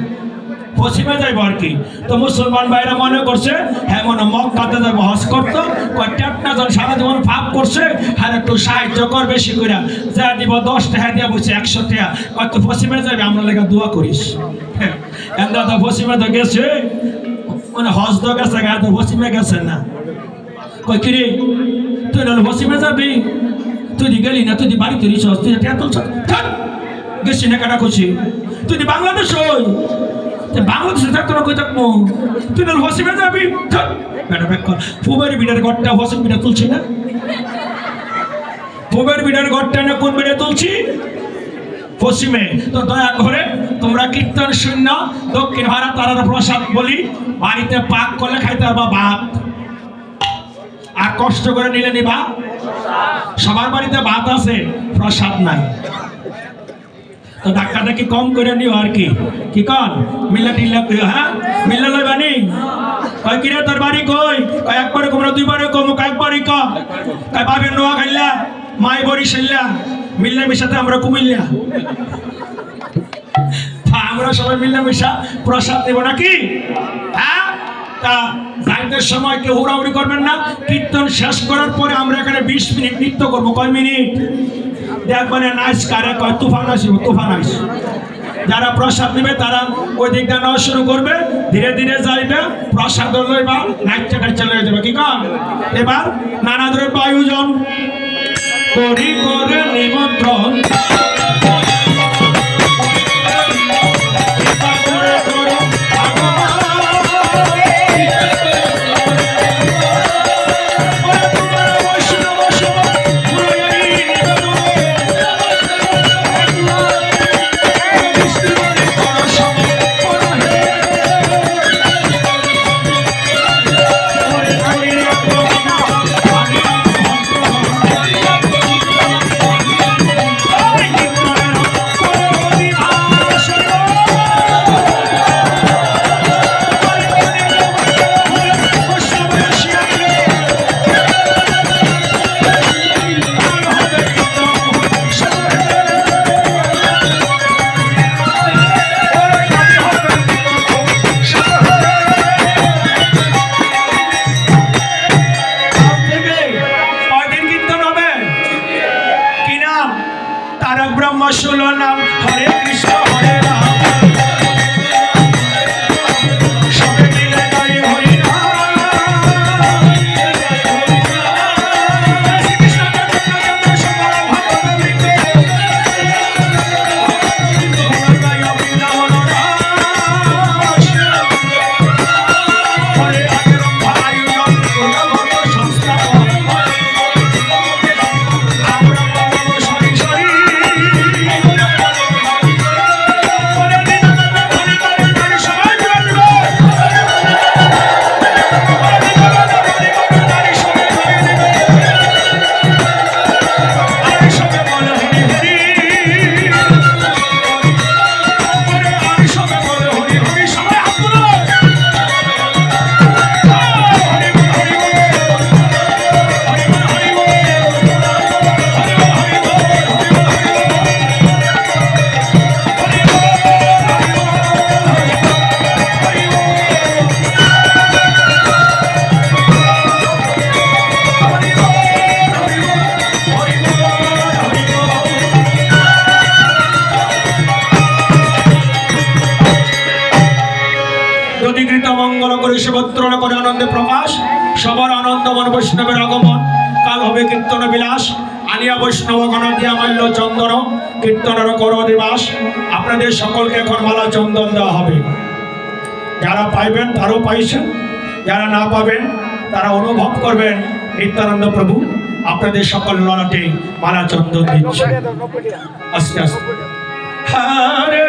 পশ্চিমে যাইব আর কি। তো মুসলমান ভাইরা মনে করছে হ্যাঁ মনে মক্কাতে যাবো হজ করতো, কয়েকটা জন সারা জীবন পাপ করছে, হ্যাঁ একটু সাহায্য কর বেশি করে, যা দিব 10 টাকা দিয়ে বলছে 100 টাকা, কত পশ্চিমে যাবে আমরা লেখা দোয়া করিস। দাদা পশ্চিমে তো গেছে, মানে হজ তো গেছে, তো পশ্চিমে গেছে না। কই কিরে তুই নাহলে পশ্চিমে যাবি? তুই গেলি না, তুই বাড়িতে রিস, তুই তুলছ গেছি না কাটা করছি। তুই বাংলাদেশ হই, বাংলাদেশে থাকতো না, কই থাকবো? তুই নাহলে পশ্চিমে যাবি। ফুবের বিড়ার ঘরটা পশ্চিম বিড়া তুলছি না? ফুবের বিড়ার ঘরটা না কোন বিড়া তুলছি? পশ্চিমে। তো দয়া করে তোমরা কীর্তন শূন্য দক্ষিণ ভারত তারার প্রসাদ বলি, বাড়িতে পাক করলে খাইতে পারবা ভাত, আর কষ্ট করে নিলে নিবা। সবার বাড়িতে ভাত আছে, প্রসাদ নাই। তো ডাক্তারটা কি কম করে নিও আর কি, কি কন মিল্লা টিল্লা। হ্যাঁ, মিল্লা লই বানি কয় কিরে তোর বাড়ি কই? কয় একবারে কমরা 2 বারে কম, কয়েকবারই কম। কয় বাবের নোয়া খাইলা, মাই বরিশাল্লা, মিল্লা মিশাতে আমরা কুমিল্লা। আমরা সবাই মিল্লা মিশা প্রসাদ দেব নাকি? হ্যাঁ, তা যাইতে সময় কেউ হুড়াহুড়ি করবেন না। কীর্তন শেষ করার পরে আমরা এখানে 20 মিনিট নৃত্য করবো। কয় মিনিট? দেখবেন নাইস কারে কয় তুফান আসিব, তুফান আইস। যারা প্রসাদ নেবে তারা ওই দিকটা নেওয়া শুরু করবে, ধীরে ধীরে যাইবে, প্রসাদ লইবা, নাচতে নাচতে লয়ে যাবে। কি কন? এবার নানা দ্রব্য আয়োজন করি করে নিমন্ত্রণ, আগমন সবার আনন্দমন বৈষ্ণবের আগমন। কাল হবে কীর্তন বিলাস, আলিয়া বৈষ্ণব গণ দিয়া মাল্য চন্দন, কীর্তনের কর দিবাস। আপনাদের সকলকে এখন মালা চন্দন দেওয়া হবে। যারা পাইবেন তারাও পাইছেন, যারা না পাবেন তারা অনুভব করবেন নিত্যানন্দ প্রভু আপনাদের সকল ললাটে মালা চন্দন দিচ্ছে। আস্তে আস্তে হরে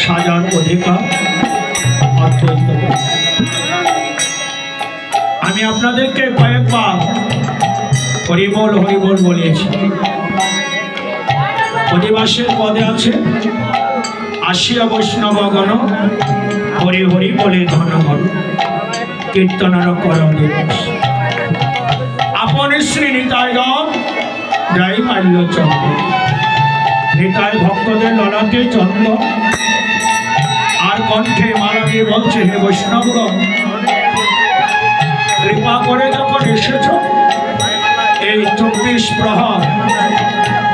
সাজার অধিকার আমি আপনাদেরকে কয়েকবার হরিবল হরিবল বলেছি। অধিবাসের পদে আছে আসিয়া বৈষ্ণবগণ হরি হরি বলে ঘন ঘন কীর্তনার করম দিবস। আপন শ্রী নিতাইগণ যাই মাল্য চন্দ্র, নিতাই ভক্তদের ললাটে চন্দ্র আর কণ্ঠে মালা দিয়ে বলছে, হে বৈষ্ণবগণ কৃপা করে যখন এসেছ এই 24 প্রহর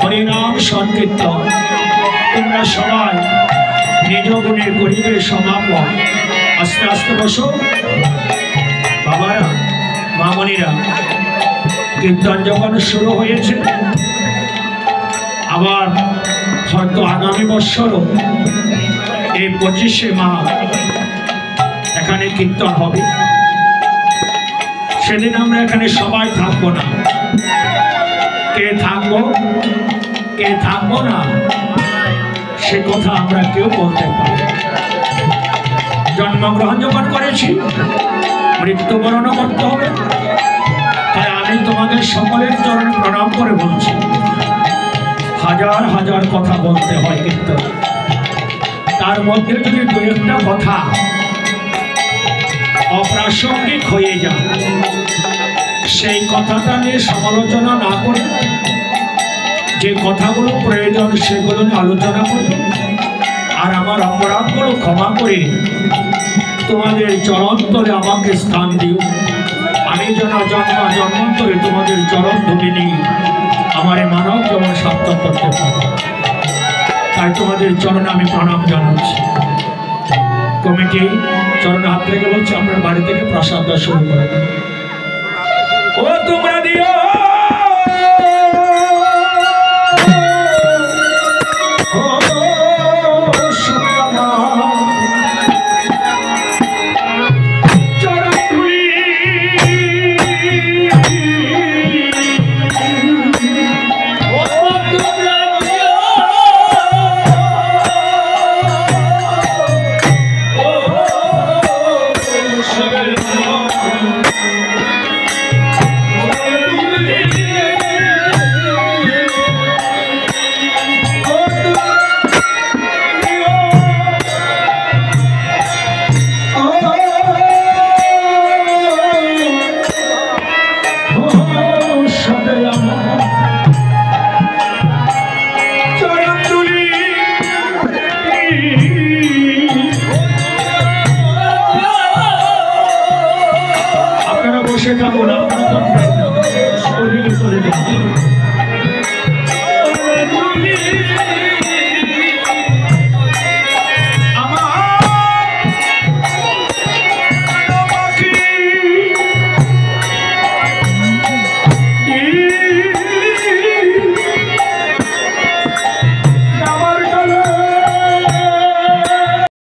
হরিনাম সংকীর্তন তোমরা সবাই নিজ গুণে করিবে সমাপন। আস্তে আস্তে বসো বাবারা মামনিরা। কীর্তন যখন শুরু হয়েছে, আবার হয়তো আগামী বৎসরও এই 25শে মাঘ এখানে কীর্তন হবে। সেদিন আমরা এখানে সবাই থাকবো না। কে থাকবো কে থাকবো না সে কথা আমরা কেউ বলতে পারি। জন্মগ্রহণ যখন করেছি মৃত্যুবরণ করতে হবে। তাই আমি তোমাদের সকলের চরণে প্রণাম করে বলছি, হাজার হাজার কথা বলতে হয়, কিন্তু তার মধ্যে যদি দু একটা কথা অপ্রাসঙ্গিক হয়ে যায়, সেই কথাটা নিয়ে সমালোচনা না করে যে কথাগুলো প্রয়োজন সেগুলো নিয়ে আলোচনা করি, আর আমার অপরাধগুলো ক্ষমা করে তোমাদের চরণ তলে আমাকে স্থান দিও। আমি যেন জন্মান্তরে তোমাদের চরণ ধরে নিয়ে আমার মানব যেমন সার্থক করতে পারি। তাই তোমাদের চরণে আমি প্রণাম জানাচ্ছি। কমিটি চরণে হাত রেখে বলছে আপনার বাড়ি থেকে প্রসাদ দেওয়া শুরু করে। ও তোমরা দিও